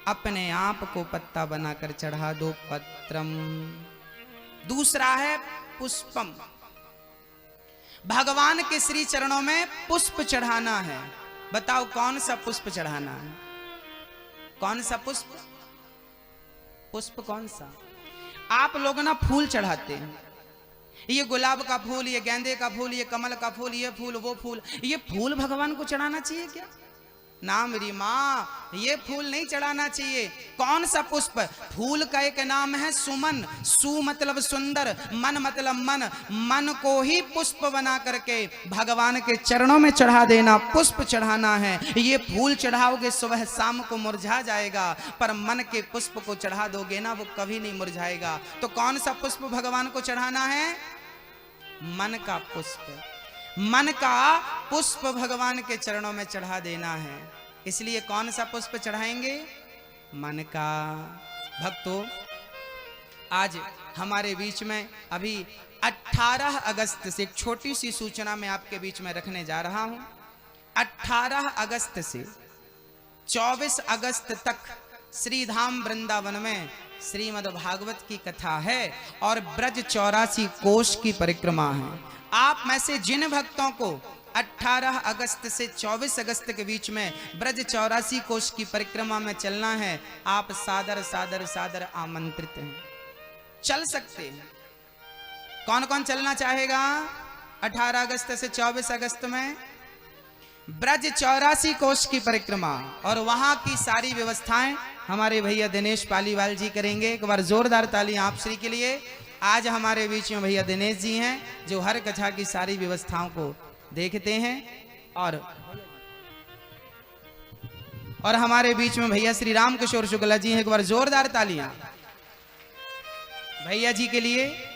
अपने आप को पत्ता बनाकर चढ़ा दो, पत्रम। दूसरा है पुष्पम। भगवान के श्री चरणों में पुष्प चढ़ाना है। बताओ कौन सा पुष्प चढ़ाना है? कौन सा पुष्प? पुष्प कौन सा? आप लोग ना फूल चढ़ाते हैं, ये गुलाब का फूल, ये गेंदे का फूल, ये कमल का फूल, ये फूल, वो फूल। ये फूल भगवान को चढ़ाना चाहिए क्या? ना मेरी माँ, ये फूल नहीं चढ़ाना चाहिए। कौन सा पुष्प? फूल का एक नाम है सुमन। सु मतलब सुंदर, मन मतलब मन। मन को ही पुष्प बना करके भगवान के चरणों में चढ़ा देना, पुष्प चढ़ाना है। ये फूल चढ़ाओगे सुबह शाम को मुरझा जाएगा, पर मन के पुष्प को चढ़ा दोगे ना वो कभी नहीं मुरझाएगा। तो कौन सा पुष्प भगवान को चढ़ाना है? मन का पुष्प। मन का पुष्प भगवान के चरणों में चढ़ा देना है। इसलिए कौन सा पुष्प चढ़ाएंगे? मन का। भक्तों, आज हमारे बीच में अभी 18 अगस्त से एक छोटी सी सूचना मैं आपके बीच में रखने जा रहा हूं। 18 अगस्त से 24 अगस्त तक श्रीधाम वृंदावन में श्रीमद् भागवत की कथा है और ब्रज 84 कोष की परिक्रमा है। आप में से जिन भक्तों को 18 अगस्त से 24 अगस्त के बीच में ब्रज 84 कोष की परिक्रमा में चलना है, आप सादर सादर सादर आमंत्रित हैं, चल सकते हैं। कौन कौन चलना चाहेगा 18 अगस्त से 24 अगस्त में? ब्रज 84 कोष की परिक्रमा और वहां की सारी व्यवस्थाएं हमारे भैया दिनेश पालीवाल जी करेंगे। एक बार जोरदार तालियां आप श्री के लिए। आज हमारे बीच में भैया दिनेश जी हैं जो हर कथा की सारी व्यवस्थाओं को देखते हैं और हमारे बीच में भैया श्री राम किशोर शुक्ला जी हैं। एक बार जोरदार तालियां भैया जी के लिए।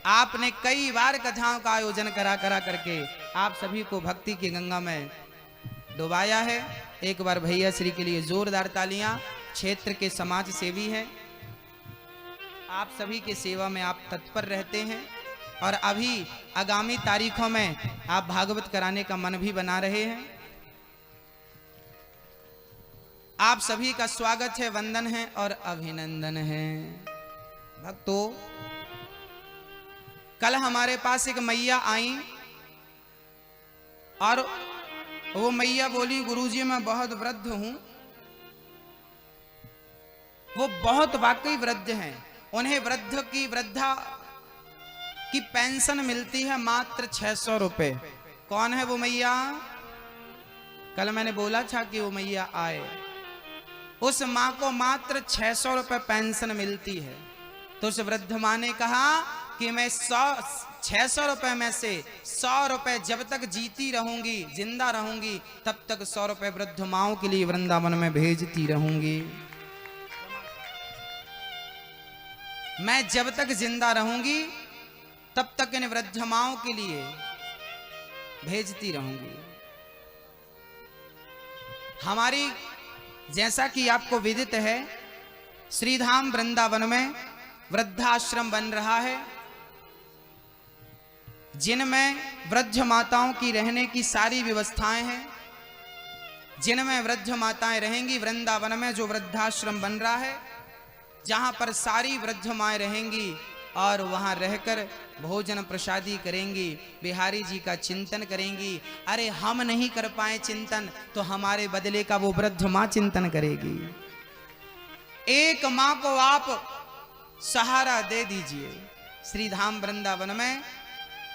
आपने कई बार कथाओं का आयोजन करा करके आप सभी को भक्ति की गंगा में डुबाया है। एक बार भैया श्री के लिए जोरदार तालियां। क्षेत्र के समाज सेवी हैं, आप सभी के सेवा में आप तत्पर रहते हैं और अभी आगामी तारीखों में आप भागवत कराने का मन भी बना रहे हैं। आप सभी का स्वागत है, वंदन है और अभिनंदन है। भक्तों, कल हमारे पास एक मैया आई और वो मैया बोली, गुरुजी मैं बहुत वृद्ध हूं। वो बहुत वाकई वृद्ध हैं, उन्हें वृद्धा की पेंशन मिलती है मात्र 600 रुपए। कौन है वो मैया? कल मैंने बोला था कि वो मैया आए। उस मां को मात्र 600 रुपए पेंशन मिलती है। तो उस वृद्ध मां ने कहा कि मैं 600 रुपए में से 100 रुपए जब तक जीती रहूंगी, जिंदा रहूंगी, तब तक 100 रुपए वृद्ध माओं के लिए वृंदावन में भेजती रहूंगी। मैं जब तक जिंदा रहूंगी तब तक इन वृद्ध माओं के लिए भेजती रहूंगी। हमारी, जैसा कि आपको विदित है, श्रीधाम वृंदावन में वृद्धाश्रम बन रहा है जिनमें वृद्ध माताओं की रहने की सारी व्यवस्थाएं हैं, जिनमें वृद्ध माताएं रहेंगी। वृंदावन में जो वृद्धाश्रम बन रहा है जहां पर सारी वृद्ध माएं रहेंगी और वहां रहकर भोजन प्रसादी करेंगी, बिहारी जी का चिंतन करेंगी। अरे हम नहीं कर पाए चिंतन तो हमारे बदले का वो वृद्ध मां चिंतन करेगी। एक मां को आप सहारा दे दीजिए। श्रीधाम वृंदावन में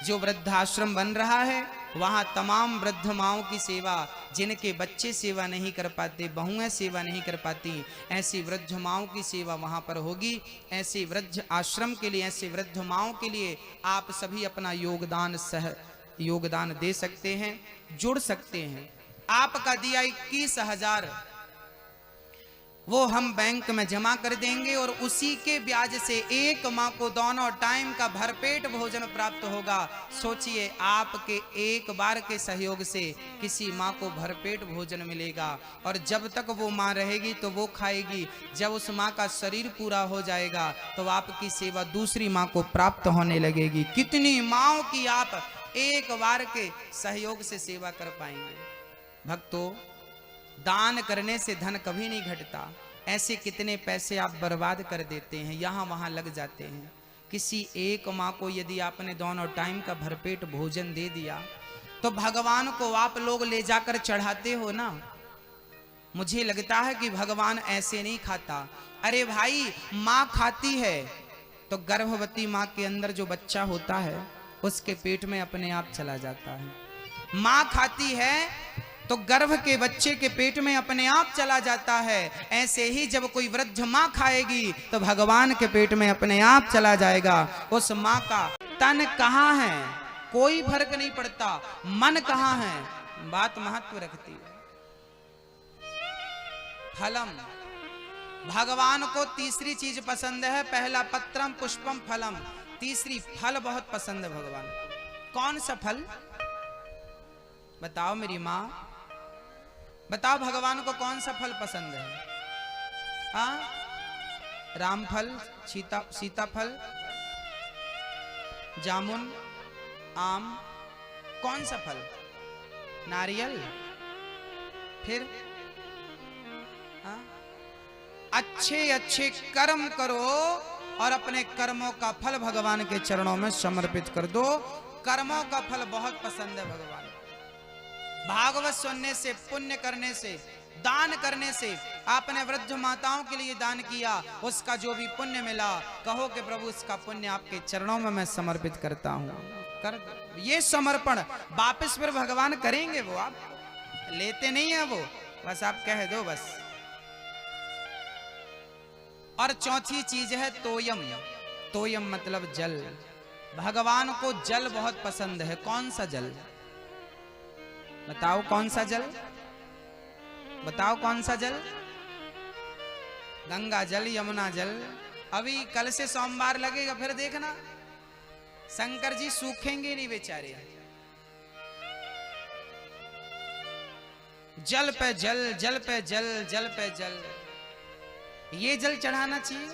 जो वृद्धाश्रम बन रहा है वहां तमाम वृद्ध माओं की सेवा, जिनके बच्चे सेवा नहीं कर पाते, बहुएं सेवा नहीं कर पाती, ऐसी वृद्ध माओं की सेवा वहां पर होगी। ऐसे वृद्ध आश्रम के लिए, ऐसे वृद्ध माओं के लिए आप सभी अपना योगदान दे सकते हैं, जुड़ सकते हैं। आपका दिया 21,000 वो हम बैंक में जमा कर देंगे और उसी के ब्याज से एक माँ को दोनों टाइम का भरपेट भोजन प्राप्त होगा। सोचिए, आपके एक बार के सहयोग से किसी माँ को भरपेट भोजन मिलेगा और जब तक वो माँ रहेगी तो वो खाएगी। जब उस माँ का शरीर पूरा हो जाएगा तो आपकी सेवा दूसरी माँ को प्राप्त होने लगेगी। कितनी माँओं की आप एक बार के सहयोग से सेवा कर पाएंगे। भक्तों, दान करने से धन कभी नहीं घटता। ऐसे कितने पैसे आप बर्बाद कर देते हैं, यहाँ वहाँ लग जाते हैं। किसी एक माँ को यदि आपने दोनों टाइम का भरपेट भोजन दे दिया तो भगवान को आप लोग ले जाकर चढ़ाते हो ना। मुझे लगता है कि भगवान ऐसे नहीं खाता। अरे भाई, माँ खाती है तो गर्भवती माँ के अंदर जो बच्चा होता है उसके पेट में अपने आप चला जाता है। माँ खाती है तो गर्भ के बच्चे के पेट में अपने आप चला जाता है। ऐसे ही जब कोई वृद्ध माँ खाएगी तो भगवान के पेट में अपने आप चला जाएगा। उस माँ का तन कहाँ है कोई फर्क नहीं पड़ता, मन कहाँ है बात महत्व रखती है। फलम, भगवान को तीसरी चीज पसंद है। पहला पत्रम पुष्पम फलम, तीसरी फल बहुत पसंद है भगवान। कौन सा फल बताओ मेरी माँ, बताओ भगवान को कौन सा फल पसंद है? हाँ, रामफल, सीताफल, जामुन, आम, कौन सा फल? नारियल। फिर हाँ? अच्छे अच्छे कर्म करो और अपने कर्मों का फल भगवान के चरणों में समर्पित कर दो। कर्मों का फल बहुत पसंद है भगवान। भागवत सुनने से, पुण्य करने से, दान करने से, आपने वृद्ध माताओं के लिए दान किया, उसका जो भी पुण्य मिला, कहो कि प्रभु इसका पुण्य आपके चरणों में मैं समर्पित करता हूं। कर ये समर्पण वापस फिर भगवान करेंगे। वो आप लेते नहीं है, वो बस आप कह दो बस। और चौथी चीज है तोयम। तोयम मतलब जल। भगवान को जल बहुत पसंद है। कौन सा जल? बताओ कौन सा जल? बताओ कौन सा जल? गंगा जल, यमुना जल। अभी कल से सोमवार लगेगा, फिर देखना शंकर जी सूखेंगे नहीं बेचारे। जल पे जल, जल पे जल, जल पे जल। ये जल चढ़ाना चाहिए।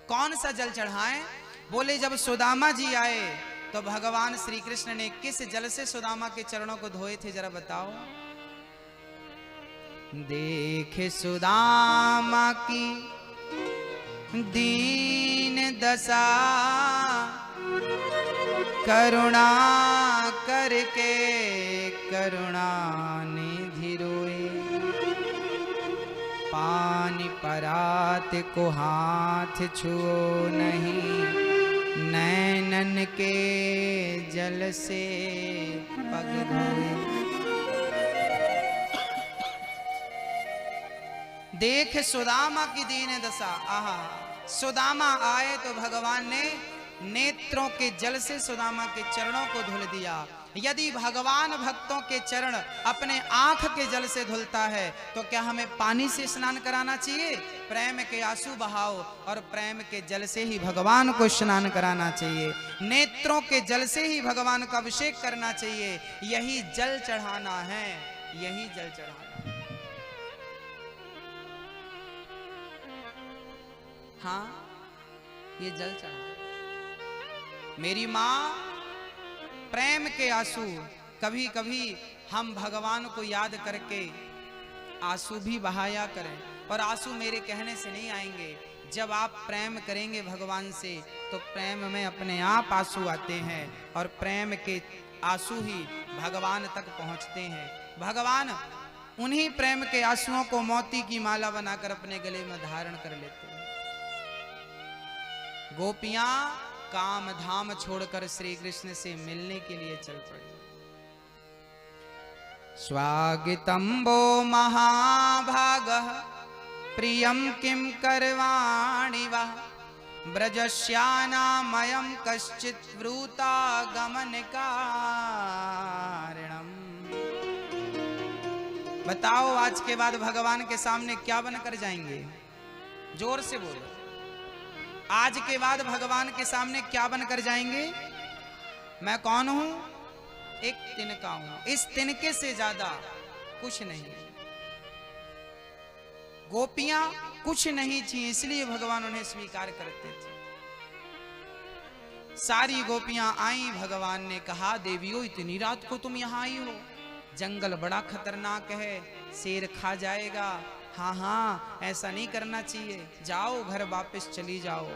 कौन सा जल चढ़ाएं? बोले जब सुदामा जी आए तो भगवान श्री कृष्ण ने किस जल से सुदामा के चरणों को धोए थे, जरा बताओ। देखे सुदामा की दीन दशा, करुणा करके करुणा निधि रोए। पानी परात को हाथ छुओ नहीं, नैनन के जल से पग धोए। देख सुदामा की दीन दशा। आहा, सुदामा आए तो भगवान ने नेत्रों के जल से सुदामा के चरणों को धुल दिया। यदि भगवान भक्तों के चरण अपने आंख के जल से धुलता है तो क्या हमें पानी से स्नान कराना चाहिए? प्रेम के आंसू बहाओ और प्रेम के जल से ही भगवान को स्नान कराना चाहिए। नेत्रों के जल से ही भगवान का अभिषेक करना चाहिए। यही जल चढ़ाना है, यही जल चढ़ाना। हाँ, ये जल चढ़ा। मेरी माँ, प्रेम के आंसू, कभी कभी हम भगवान को याद करके आंसू भी बहाया करें। और आंसू मेरे कहने से नहीं आएंगे। जब आप प्रेम करेंगे भगवान से तो प्रेम में अपने आप आंसू आते हैं और प्रेम के आंसू ही भगवान तक पहुंचते हैं। भगवान उन्हीं प्रेम के आंसुओं को मोती की माला बनाकर अपने गले में धारण कर लेते हैं। गोपियां काम धाम छोड़कर श्री कृष्ण से मिलने के लिए चल पड़ी। स्वागतम वो महाभागः प्रियम किम करवाणि वः, ब्रजस्यानामयं कश्चित् वृता गमन कारणम्। बताओ आज के बाद भगवान के सामने क्या बनकर जाएंगे? जोर से बोलो। आज के बाद भगवान के सामने क्या बनकर जाएंगे? मैं कौन हूं? एक तिनका हूं। इस तिनके से ज्यादा कुछ नहीं। गोपियां कुछ नहीं थी, इसलिए भगवान उन्हें स्वीकार करते थे। सारी गोपियां आई। भगवान ने कहा, देवियों इतनी रात को तुम यहां आई हो? जंगल बड़ा खतरनाक है, शेर खा जाएगा। हाँ हाँ, ऐसा नहीं करना चाहिए, जाओ घर वापस चली जाओ।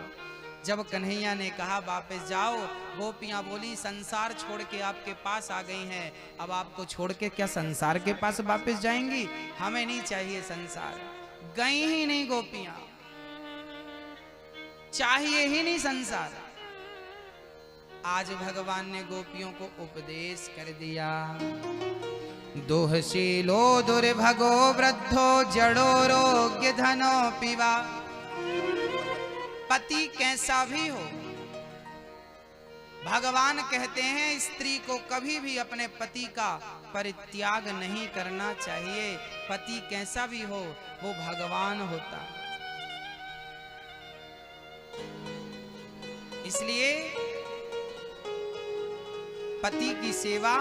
जब कन्हैया ने कहा वापस जाओ, गोपियां बोली संसार छोड़ के आपके पास आ गई हैं, अब आपको छोड़ के क्या संसार के पास वापस जाएंगी? हमें नहीं चाहिए संसार। गई ही नहीं गोपियां, चाहिए ही नहीं संसार। आज भगवान ने गोपियों को उपदेश कर दिया। दोहशीलो दुर्भगो वृद्धो जड़ो रोग्य धनो पिवा। पति कैसा भी हो, भगवान कहते हैं स्त्री को कभी भी अपने पति का परित्याग नहीं करना चाहिए। पति कैसा भी हो, वो भगवान होता। इसलिए पति की सेवा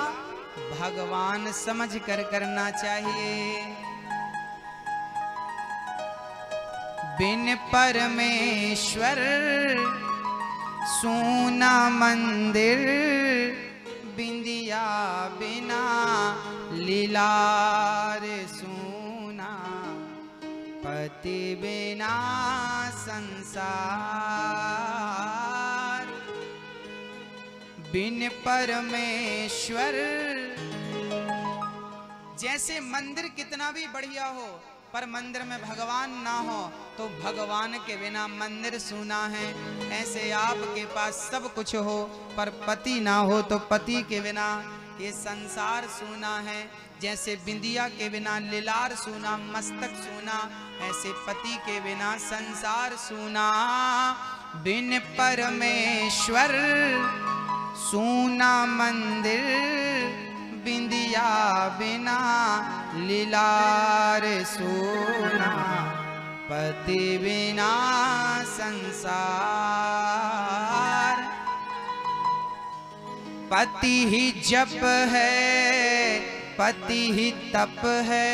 भगवान समझ कर करना चाहिए। बिन परमेश्वर सूना मंदिर, बिंदिया बिना लीलार सूना, पति बिना संसार। बिन परमेश्वर, जैसे मंदिर कितना भी बढ़िया हो पर मंदिर में भगवान ना हो तो भगवान के बिना मंदिर सूना है, ऐसे आपके पास सब कुछ हो पर पति ना हो तो पति के बिना ये संसार सूना है। जैसे बिंदिया के बिना लीलार सूना, मस्तक सूना, ऐसे पति के बिना संसार सूना। बिन परमेश्वर सूना मंदिर, बिंदिया बिना लीलार सूना, पति बिना संसार। पति ही जप है, पति ही तप है,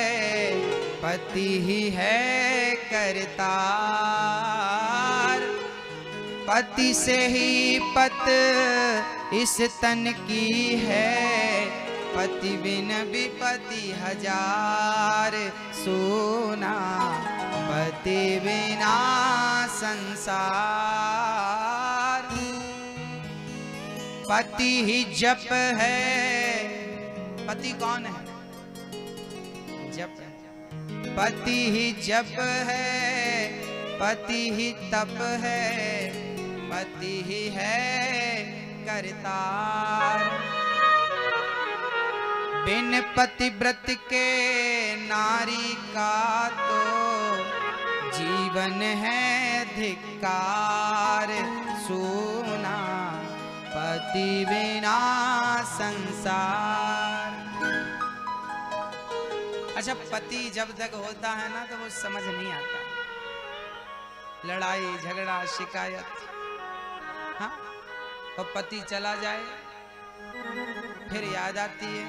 पति ही है करतार। पति से ही पत इस तन की है, पति बिन विपति हजार सूना, पति बिना संसार। पति ही जप है, पति कौन है? जप। पति ही जप है, पति ही तप है, पति ही है करतार। बिन पतिव्रत के नारी का तो जीवन है धिक्कार सूना, पति बिना संसार। अच्छा, पति जब तक होता है ना तो वो समझ नहीं आता, लड़ाई झगड़ा शिकायत, हाँ, और पति चला जाए फिर याद आती है,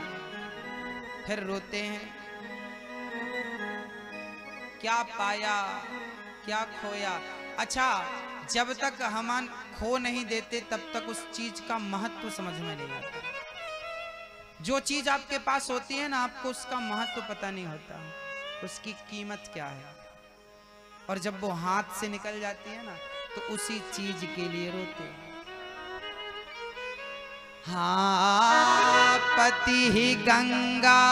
फिर रोते हैं, क्या पाया क्या खोया। अच्छा, जब तक हम खो नहीं देते तब तक उस चीज का महत्व समझ में नहीं आता। जो चीज आपके पास होती है ना, आपको उसका महत्व पता नहीं होता, उसकी कीमत क्या है। और जब वो हाथ से निकल जाती है ना तो उसी चीज के लिए रोते हैं। हाँ, पति ही गंगा,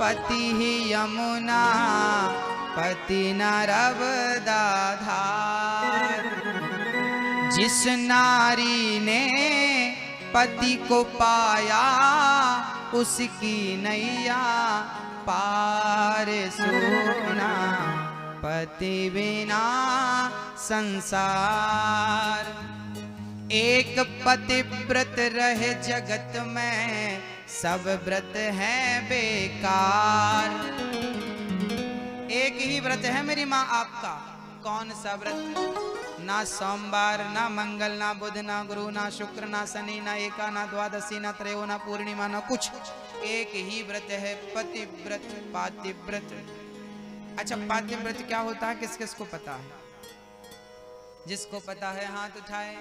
पति ही यमुना, पति नर्मदा धार। जिस नारी ने पति को पाया, उसकी नैया पार सोना, पति बिना संसार। एक पतिव्रत रहे जगत में, सब व्रत है बेकार। एक ही व्रत है मेरी माँ आपका, कौन सा व्रत? ना सोमवार, ना मंगल, ना बुध, ना गुरु, ना शुक्र, ना शनि, ना एका, ना द्वादशी, ना त्रयो, ना पूर्णिमा, ना कुछ। एक ही व्रत है पतिव्रत, पातिव्रत। अच्छा, पातिव्रत क्या होता है, किस किस को पता है? जिसको पता है हाथ उठाए।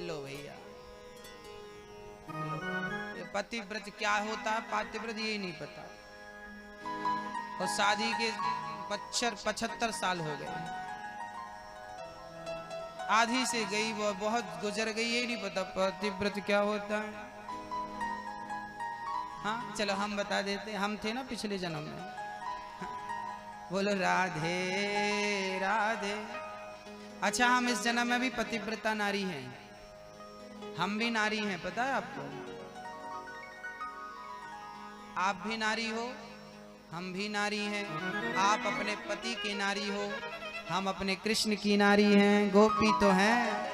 लो भैया, पतिव्रत क्या होता है, पातिव्रत ये नहीं पता। और शादी के 75 साल हो गए, आधी से गई, वो बहुत गुजर गई, ये नहीं पता पतिव्रत क्या होता है। हाँ, चलो हम बता देते, हम थे ना पिछले जन्म में। बोलो राधे राधे। अच्छा, हम इस जन्म में भी पतिव्रता नारी हैं, हम भी नारी हैं, पता है आपको? आप भी नारी हो, हम भी नारी हैं। आप अपने पति की नारी हो, हम अपने कृष्ण की नारी हैं, गोपी तो हैं।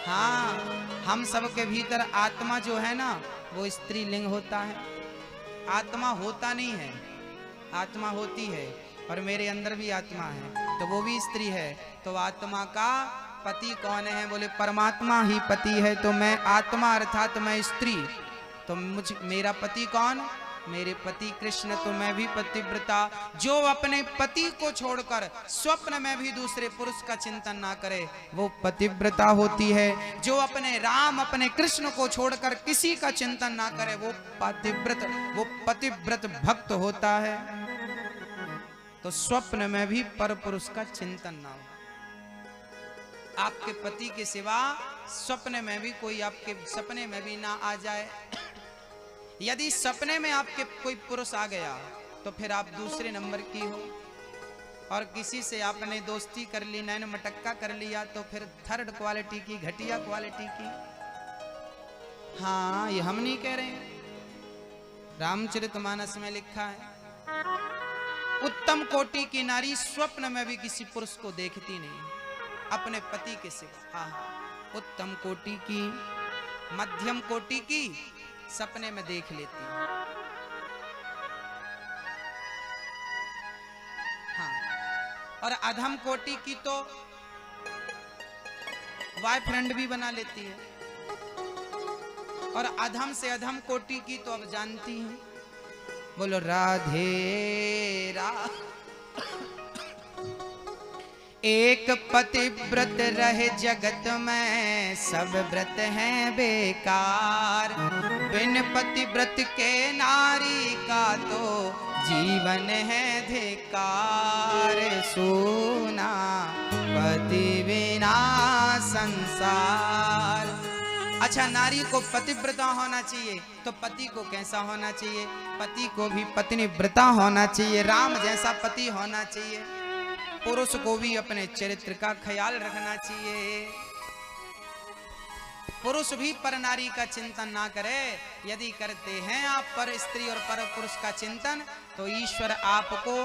हाँ, हम सबके भीतर आत्मा जो है ना वो स्त्रीलिंग होता है। आत्मा होता नहीं है, आत्मा होती है, और मेरे अंदर भी आत्मा है, तो वो भी स्त्री है। तो आत्मा का पति कौन है? बोले परमात्मा ही पति है। तो मैं आत्मा अर्थात मैं स्त्री, तो मेरा पति कौन? मेरे पति कृष्ण तो मैं भी पतिव्रता। जो अपने पति को छोड़कर स्वप्न में भी दूसरे पुरुष का चिंतन ना करे वो पतिव्रता होती है। जो अपने राम अपने कृष्ण को छोड़कर किसी का चिंतन ना करे वो पतिव्रत भक्त होता है। तो स्वप्न में भी पर पुरुष का चिंतन ना हो। आपके पति के सिवा स्वप्न में भी कोई आपके सपने में भी ना आ जाए। यदि सपने में आपके कोई पुरुष आ गया तो फिर आप दूसरे नंबर की हो। और किसी से आपने दोस्ती कर ली, नैन मटक्का कर लिया तो फिर थर्ड क्वालिटी की, घटिया क्वालिटी की। हाँ, ये हम नहीं कह रहे हैं, रामचरितमानस में लिखा है। उत्तम कोटि की नारी स्वप्न में भी किसी पुरुष को देखती नहीं अपने पति के सिवा। हाँ, उत्तम कोटि की, मध्यम कोटि की सपने में देख लेती है। हाँ, और अधम कोटि की तो बॉयफ्रेंड भी बना लेती है। और अधम से अधम कोटि की तो अब जानती हैं। बोलो राधे राधे। एक पतिव्रत रहे जगत में, सब व्रत हैं बेकार। बिन पतिव्रत के नारी का तो जीवन है धिकार। सोना पति बिना संसार। अच्छा, नारी को पतिव्रता होना चाहिए तो पति को कैसा होना चाहिए? पति को भी पत्नी व्रता होना चाहिए, राम जैसा पति होना चाहिए। पुरुष को भी अपने चरित्र का ख्याल रखना चाहिए। पुरुष भी पर नारी का चिंतन ना करे। यदि करते हैं आप पर स्त्री और पर पुरुष का चिंतन तो ईश्वर आपको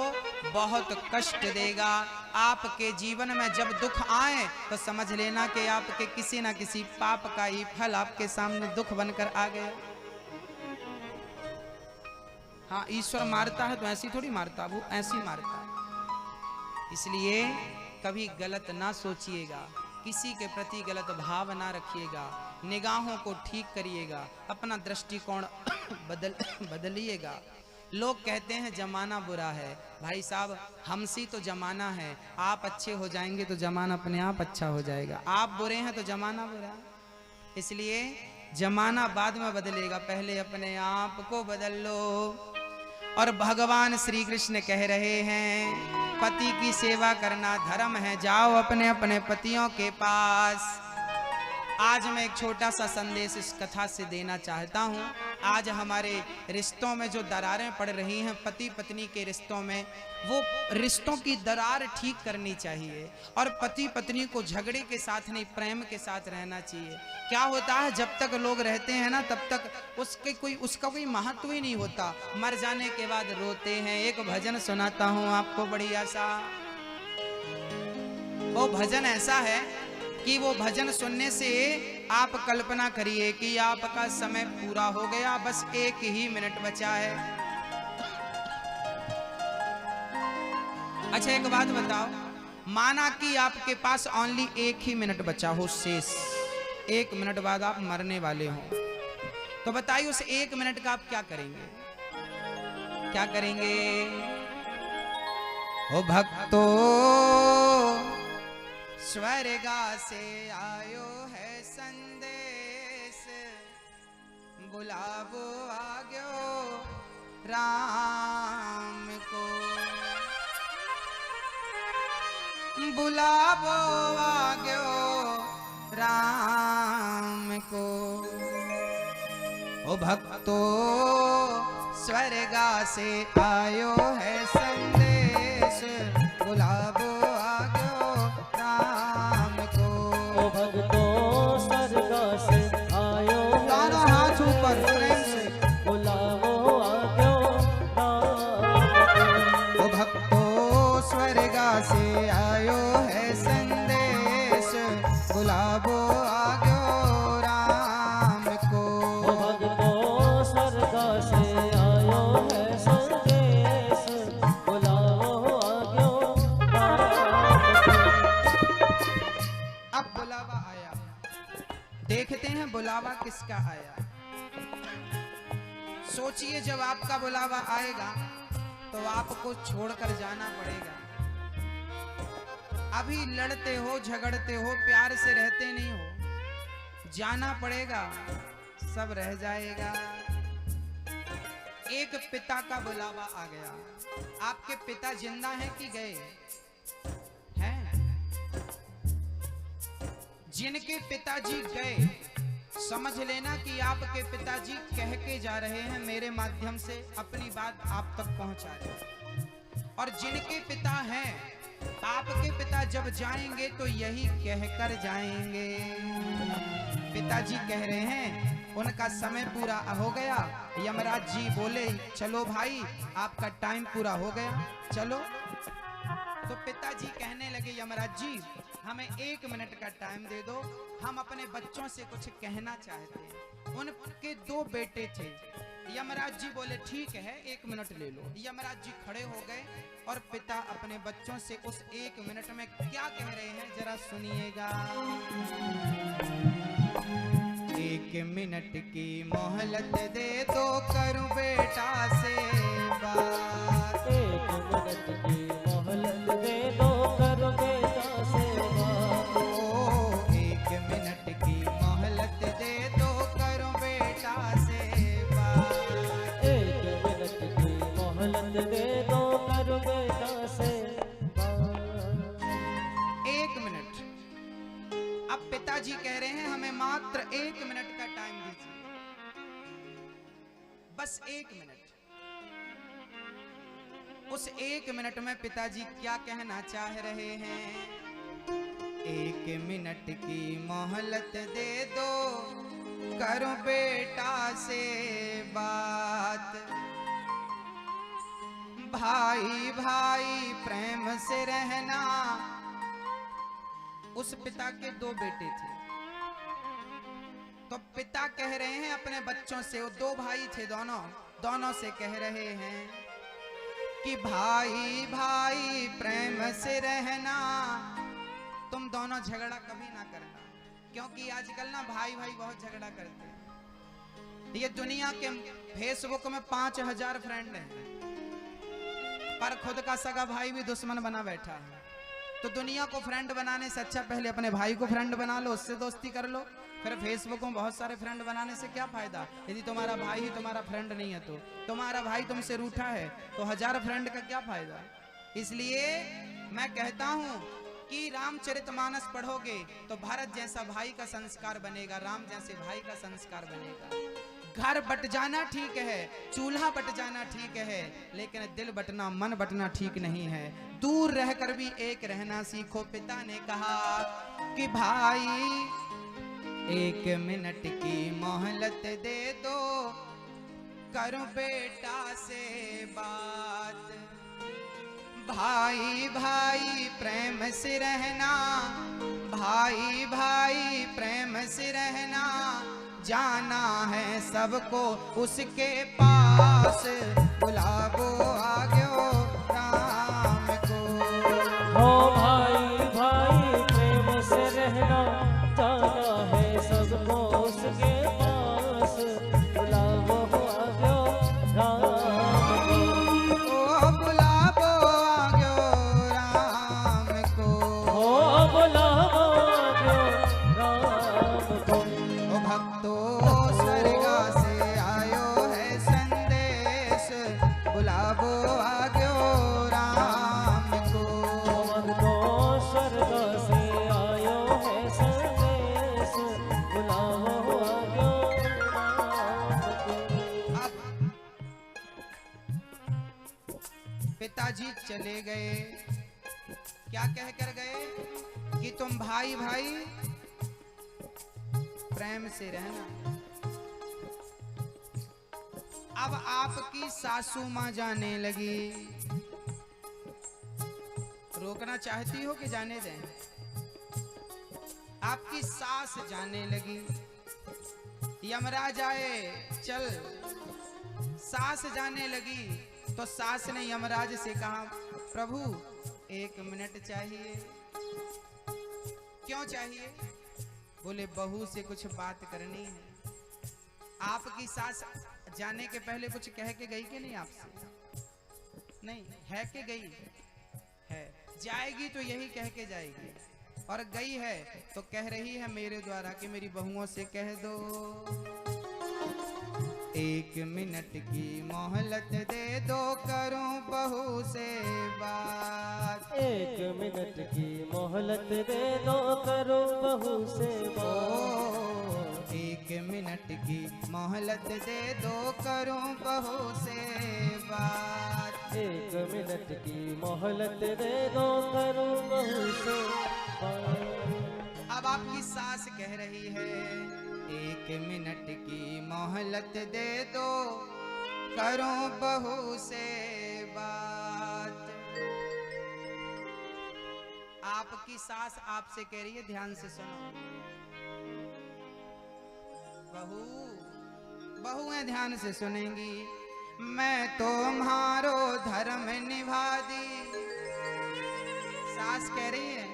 बहुत कष्ट देगा। आपके जीवन में जब दुख आए तो समझ लेना कि आपके किसी ना किसी पाप का ही फल आपके सामने दुख बनकर आ गया। हाँ, ईश्वर मारता है तो ऐसी थोड़ी मारता, वो ऐसी मारता है। इसलिए कभी गलत ना सोचिएगा, किसी के प्रति गलत भाव ना रखिएगा, निगाहों को ठीक करिएगा, अपना दृष्टिकोण बदलिएगा। लोग कहते हैं जमाना बुरा है। भाई साहब, हमसी तो जमाना है। आप अच्छे हो जाएंगे तो जमाना अपने आप अच्छा हो जाएगा। आप बुरे हैं तो जमाना बुरा। इसलिए जमाना बाद में बदलेगा, पहले अपने आप को बदल लो। और भगवान श्री कृष्ण कह रहे हैं पति की सेवा करना धर्म है, जाओ अपने अपने पतियों के पास। आज मैं एक छोटा सा संदेश इस कथा से देना चाहता हूँ। आज हमारे रिश्तों में जो दरारें पड़ रही हैं, पति पत्नी के रिश्तों में, वो रिश्तों की दरार ठीक करनी चाहिए। और पति पत्नी को झगड़े के साथ नहीं, प्रेम के साथ रहना चाहिए। क्या होता है, जब तक लोग रहते हैं ना तब तक उसका कोई महत्व ही नहीं होता। मर जाने के बाद रोते हैं। एक भजन सुनाता हूँ आपको बढ़िया सा। वो भजन ऐसा है कि वो भजन सुनने से आप कल्पना करिए कि आपका समय पूरा हो गया, बस 1 ही मिनट बचा है। अच्छा, एक बात बताओ, माना कि आपके पास ओनली 1 ही मिनट बचा हो शेष, 1 मिनट बाद आप मरने वाले हो, तो बताइए उस 1 मिनट का आप क्या करेंगे? क्या करेंगे? ओ भक्तो, स्वर्गा से आयो है संदेश, बुलावो आग्यो राम को, बुलावो आग्यो राम को। ओ भक्तो, स्वर्गा से आयो है संदेश, बुलावो से आयो है संदेश, बुलावो आग्यो राम को। भक्तो स्वर्गा से आयो है संदेश, बुलावो आग्यो राम को। अब बुलावा आया, देखते हैं बुलावा किसका आया। सोचिए जब आपका बुलावा आएगा तो आपको छोड़कर जाना पड़ेगा। अभी लड़ते हो, झगड़ते हो, प्यार से रहते नहीं हो, जाना पड़ेगा, सब रह जाएगा। एक पिता का बुलावा आ गया। आपके पिता जिंदा हैं कि गए हैं? जिनके पिताजी गए, समझ लेना कि आपके पिताजी कह के जा रहे हैं, मेरे माध्यम से अपनी बात आप तक पहुंचा रहे। और जिनके पिता हैं, आपके पिता जब जाएंगे तो यही कहकर जाएंगे। पिताजी कह रहे हैं उनका समय पूरा हो गया। यमराज जी बोले चलो भाई, आपका टाइम पूरा हो गया, चलो। तो पिताजी कहने लगे यमराज जी हमें 1 मिनट का टाइम दे दो, हम अपने बच्चों से कुछ कहना चाहते हैं। उनके 2 बेटे थे। यमराज जी बोले ठीक है 1 मिनट ले लो। यमराज जी खड़े हो गए और पिता अपने बच्चों से उस 1 मिनट में क्या कह रहे हैं जरा सुनिएगा। 1 मिनट की मोहलत दे दो, करूं बेटा से बात। 1 मिनट की मोहलत दे दो, करो बेटा से बात। ओ 1 मिनट की मोहलत दे दो, करूं बेटा से बात। 1 मिनट की मोहलत दे दो, करो बेटा से बात। 1 मिनट। अब पिताजी कह रहे हैं हमें मात्र 1 मिनट का टाइम दीजिए, बस 1 मिनट। उस 1 मिनट में पिताजी क्या कहना चाह रहे हैं? 1 मिनट की मोहलत दे दो, करो बेटा से बात। भाई भाई प्रेम से रहना। उस पिता के 2 बेटे थे। तो पिता कह रहे हैं अपने बच्चों से, वो 2 भाई थे, दोनों से कह रहे हैं कि भाई भाई प्रेम से रहना। तुम दोनों झगड़ा कभी ना करना, क्योंकि आजकल ना भाई भाई बहुत झगड़ा करते हैं। ये दुनिया के फेसबुक में 5000 फ्रेंड हैं, पर खुद का सगा भाई भी दुश्मन बना बैठा है। तो दुनिया को फ्रेंड बनाने से अच्छा पहले अपने भाई को फ्रेंड बना लो, उससे दोस्ती कर लो। फिर फेसबुक में बहुत सारे फ्रेंड बनाने से क्या फायदा, यदि तुम्हारा भाई ही तुम्हारा फ्रेंड नहीं है तो। तुम्हारा भाई तुमसे रूठा है तो 1000 फ्रेंड का क्या फायदा। इसलिए मैं कहता हूं कि रामचरितमानस पढ़ोगे तो भरत जैसा भाई का संस्कार बनेगा, राम जैसे भाई का संस्कार बनेगा। घर बट जाना ठीक है, चूल्हा बट जाना ठीक है, लेकिन दिल बटना, मन बटना ठीक नहीं है। दूर रहकर भी एक रहना सीखो। पिता ने कहा कि भाई 1 मिनट की मोहलत दे दो, करूं बेटा से बात। भाई भाई प्रेम से रहना, भाई भाई प्रेम से रहना। जाना है सबको उसके पास, बुलावो आग्यो राम को। हो भाई भाई प्रेम से रहना, जाना है सबको उसके पास, बुलावो आग्यो राम को। ओ बुलावो आग्यो राम को। हो बुलावो आग्यो राम को। ओ भक्तो स्वर्गा से आयो है संदेश, बुलावो आग्यो राम को। भक्तो स्वर्ग से आयो है संदेश, बुलावो आग्यो राम को। अब पिताजी चले गए। क्या कहकर गए कि तुम भाई भाई प्रेम से रहना। अब आपकी सासू मां जाने लगी। रोकना चाहती हो कि जाने दें? आपकी सास जाने लगी। यमराज आए, चल। सास जाने लगी तो सास ने यमराज से कहा प्रभु 1 मिनट चाहिए। क्यों चाहिए? बोले बहू से कुछ बात करनी है। आपकी सास जाने के पहले कुछ कह के गई कि नहीं आपसे? नहीं है कि गई है? जाएगी तो यही कह के जाएगी, और गई है तो कह रही है मेरे द्वारा कि मेरी बहुओं से कह दो 1 मिनट की मोहलत दे दो, करूं बहू से बात। 1 मिनट की मोहलत दे दो, करो बहू से बात। 1 मिनट की मोहलत दे दो, करूं बहू से बात। 1 मिनट की मोहलत दे दो, करो बहू से बात। अब आपकी सास कह रही है 1 मिनट की मोहलत दे दो, करो बहू से बात। आपकी सास आपसे कह रही है, ध्यान से सुनो बहू, बहुएं ध्यान से सुनेंगी। मैं तुम्हारो धर्म निभा दी, सास कह रही है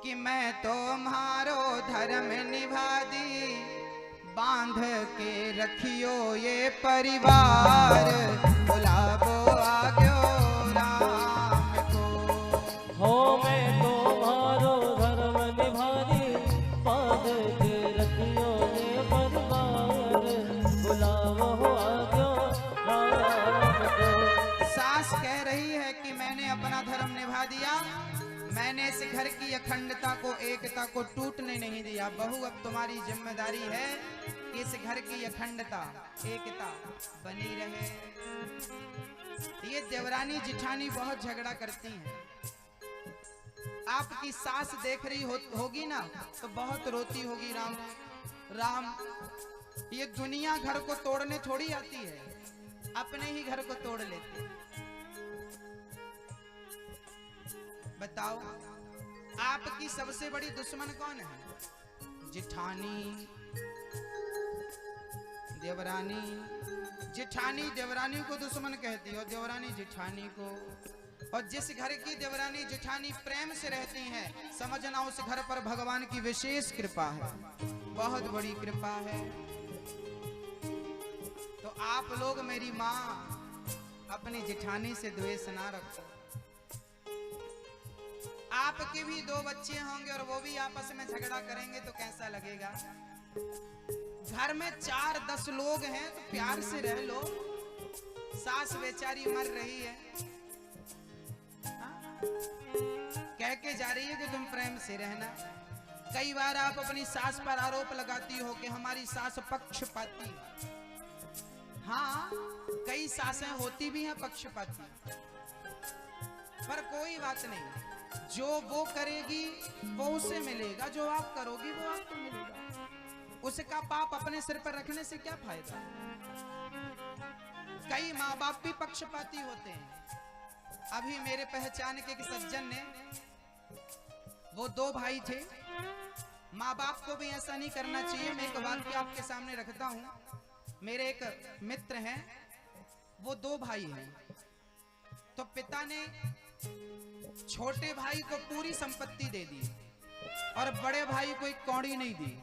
कि मैं तुम्हारो धर्म निभा दी, बांध के रखियो ये परिवार, बुलावो आग्यो राम को। हो मैं तुम्हारो धर्म निभानी, बांध के रखियो ये परिवार, बुलावो आग्यो राम को। सास कह रही है कि मैंने अपना धर्म निभा दिया, मैंने इस घर की अखंडता को, एकता को टूटने नहीं दिया। बहू अब तुम्हारी जिम्मेदारी है कि इस घर की अखंडता, एकता बनी रहे। ये देवरानी जिठानी बहुत झगड़ा करती हैं। आपकी सास देख रही होगी ना तो बहुत रोती होगी, राम राम ये दुनिया घर को तोड़ने थोड़ी आती है, अपने ही घर को तोड़ लेते। बताओ आपकी सबसे बड़ी दुश्मन कौन है? जिठानी, देवरानी। जिठानी देवरानी को दुश्मन कहती है और देवरानी जिठानी को। और जिस घर की देवरानी जिठानी प्रेम से रहती हैं, समझना उस घर पर भगवान की विशेष कृपा है, बहुत बड़ी कृपा है। तो आप लोग मेरी माँ अपनी जिठानी से द्वेष ना रखो। आपके भी 2 बच्चे होंगे और वो भी आपस में झगड़ा करेंगे तो कैसा लगेगा? घर में 4-10 लोग हैं तो प्यार से रह लो। सास बेचारी मर रही है, कह के जा रही है कि तुम प्रेम से रहना। कई बार आप अपनी सास पर आरोप लगाती हो कि हमारी सास पक्षपाती। हाँ, कई सासें होती भी हैं पक्षपाती, पर कोई बात नहीं, जो वो करेगी वो उसे मिलेगा, जो आप करोगी वो आपको मिलेगा। उसका पाप अपने सिर पर रखने से क्या फायदा? कई माँ बाप भी पक्षपाती होते हैं। अभी मेरे पहचान के एक सज्जन ने, वो 2 भाई थे। माँ बाप को भी ऐसा नहीं करना चाहिए। मैं एक वाक्य आपके सामने रखता हूँ। मेरे एक मित्र हैं, वो 2 भाई हैं। तो पिता ने छोटे भाई को पूरी संपत्ति दे दी और बड़े भाई को एक कौड़ी नहीं दी।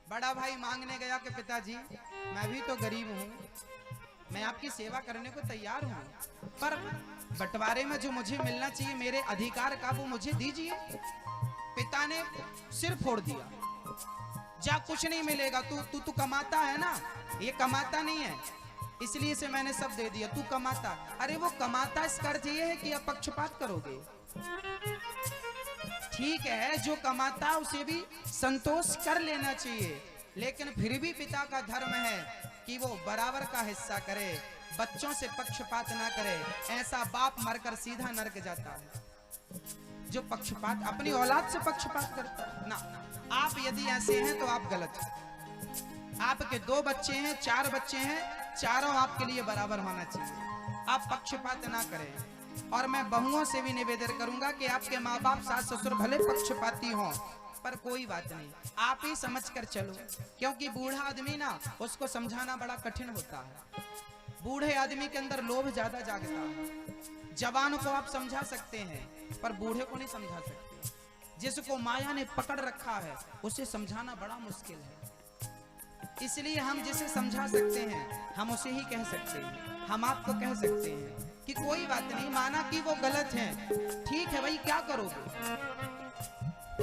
बड़ा भाई मांगने गया कि पिताजी मैं भी तो गरीब हूँ, मैं आपकी सेवा करने को तैयार हूँ, पर बंटवारे में जो मुझे मिलना चाहिए मेरे अधिकार का वो मुझे दीजिए। पिता ने सिर फोड़ दिया, जा कुछ नहीं मिलेगा, तू कमाता है ना, ये कमाता नहीं है, इसलिए से मैंने सब दे दिया, तू कमाता। अरे वो कमाता इसका अर्थ ये है कि आप पक्षपात करोगे। ठीक है, जो कमाता उसे भी संतोष कर लेना चाहिए, लेकिन फिर भी पिता का धर्म है कि वो बराबर का हिस्सा करे, बच्चों से पक्षपात ना करे। ऐसा बाप मरकर सीधा नरक जाता है जो पक्षपात, अपनी औलाद से पक्षपात करता है ना। आप यदि ऐसे हैं तो आप गलत हैं। आपके 2 बच्चे हैं, 4 बच्चे हैं, चारों आपके लिए बराबर होना चाहिए। आप पक्षपात ना करें। और मैं बहुओं से भी निवेदन करूंगा कि आपके माँ बाप, सास ससुर भले पक्षपाती हों, पर कोई बात नहीं, आप ही समझ कर चलो, क्योंकि बूढ़ा आदमी ना, उसको समझाना बड़ा कठिन होता है। बूढ़े आदमी के अंदर लोभ ज्यादा जागता है। जवान को आप समझा सकते हैं, पर बूढ़े को नहीं समझा सकते। जिसको माया ने पकड़ रखा है उसे समझाना बड़ा मुश्किल है। इसलिए हम जिसे समझा सकते हैं हम उसे ही कह सकते हैं। हम आपको कह सकते हैं कि कोई बात नहीं, माना कि वो गलत है, ठीक है भाई, क्या करोगे।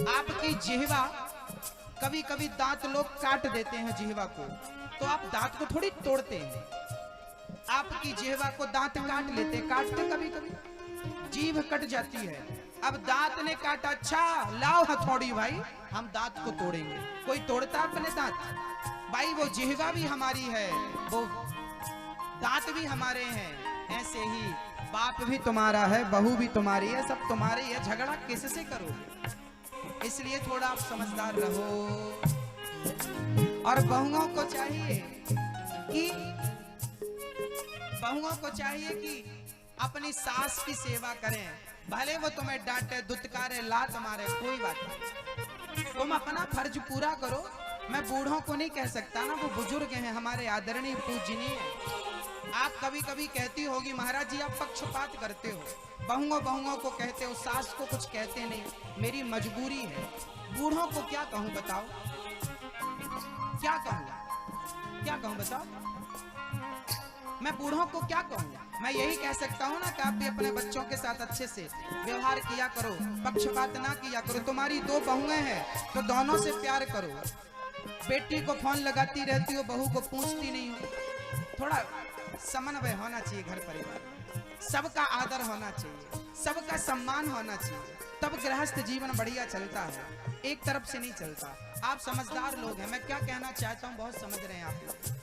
आपकी जिह्वा, कभी कभी दांत लोग काट देते हैं जिह्वा को, तो आप दांत को थोड़ी तोड़ते हैं। आपकी जिह्वा को दांत काट लेते, काटते कभी कभी जीभ कट जाती है। अब दांत ने काटा, अच्छा लाओ हथौड़ी भाई, हम दांत को तोड़ेंगे। कोई तोड़ता अपने दांत? भाई वो जिह्वा भी हमारी है, वो दांत भी हमारे हैं। ऐसे ही बाप भी तुम्हारा है, बहू भी तुम्हारी है, सब तुम्हारी है। झगड़ा किससे करोगे? इसलिए थोड़ा आप समझदार रहो। और बहुओं को चाहिए कि अपनी सास की सेवा करें, भले वो तुम्हें डांटे, दुत्कारे, लात मारे, कोई बात नहीं, तुम अपना फर्ज पूरा करो। मैं बूढ़ों को नहीं कह सकता ना, वो बुजुर्ग हैं, हमारे आदरणीय पूजनीय हैं। आप कभी कभी कहती होगी महाराज जी आप पक्षपात करते हो, बहुओं को कहते हो, सास को कुछ कहते नहीं। मेरी मजबूरी है। बूढ़ों को क्या कहूं बताओ, क्या कहूं बताओ। मैं बूढ़ों को क्या कहूं? मैं यही कह सकता हूं ना कि आप भी अपने बच्चों के साथ अच्छे से व्यवहार किया करो, पक्षपात ना किया करो। तुम्हारी दो बहुएं हैं तो दोनों से प्यार करो। बेटी को फोन लगाती रहती हो, बहू को पूछती नहीं हो। थोड़ा समन्वय होना चाहिए घर परिवार में, सबका आदर होना चाहिए, सबका सम्मान होना चाहिए, तब गृहस्थ जीवन बढ़िया चलता है, एक तरफ से नहीं चलता। आप समझदार लोग हैं, मैं क्या कहना चाहता हूँ बहुत समझ रहे हैं आप लोग।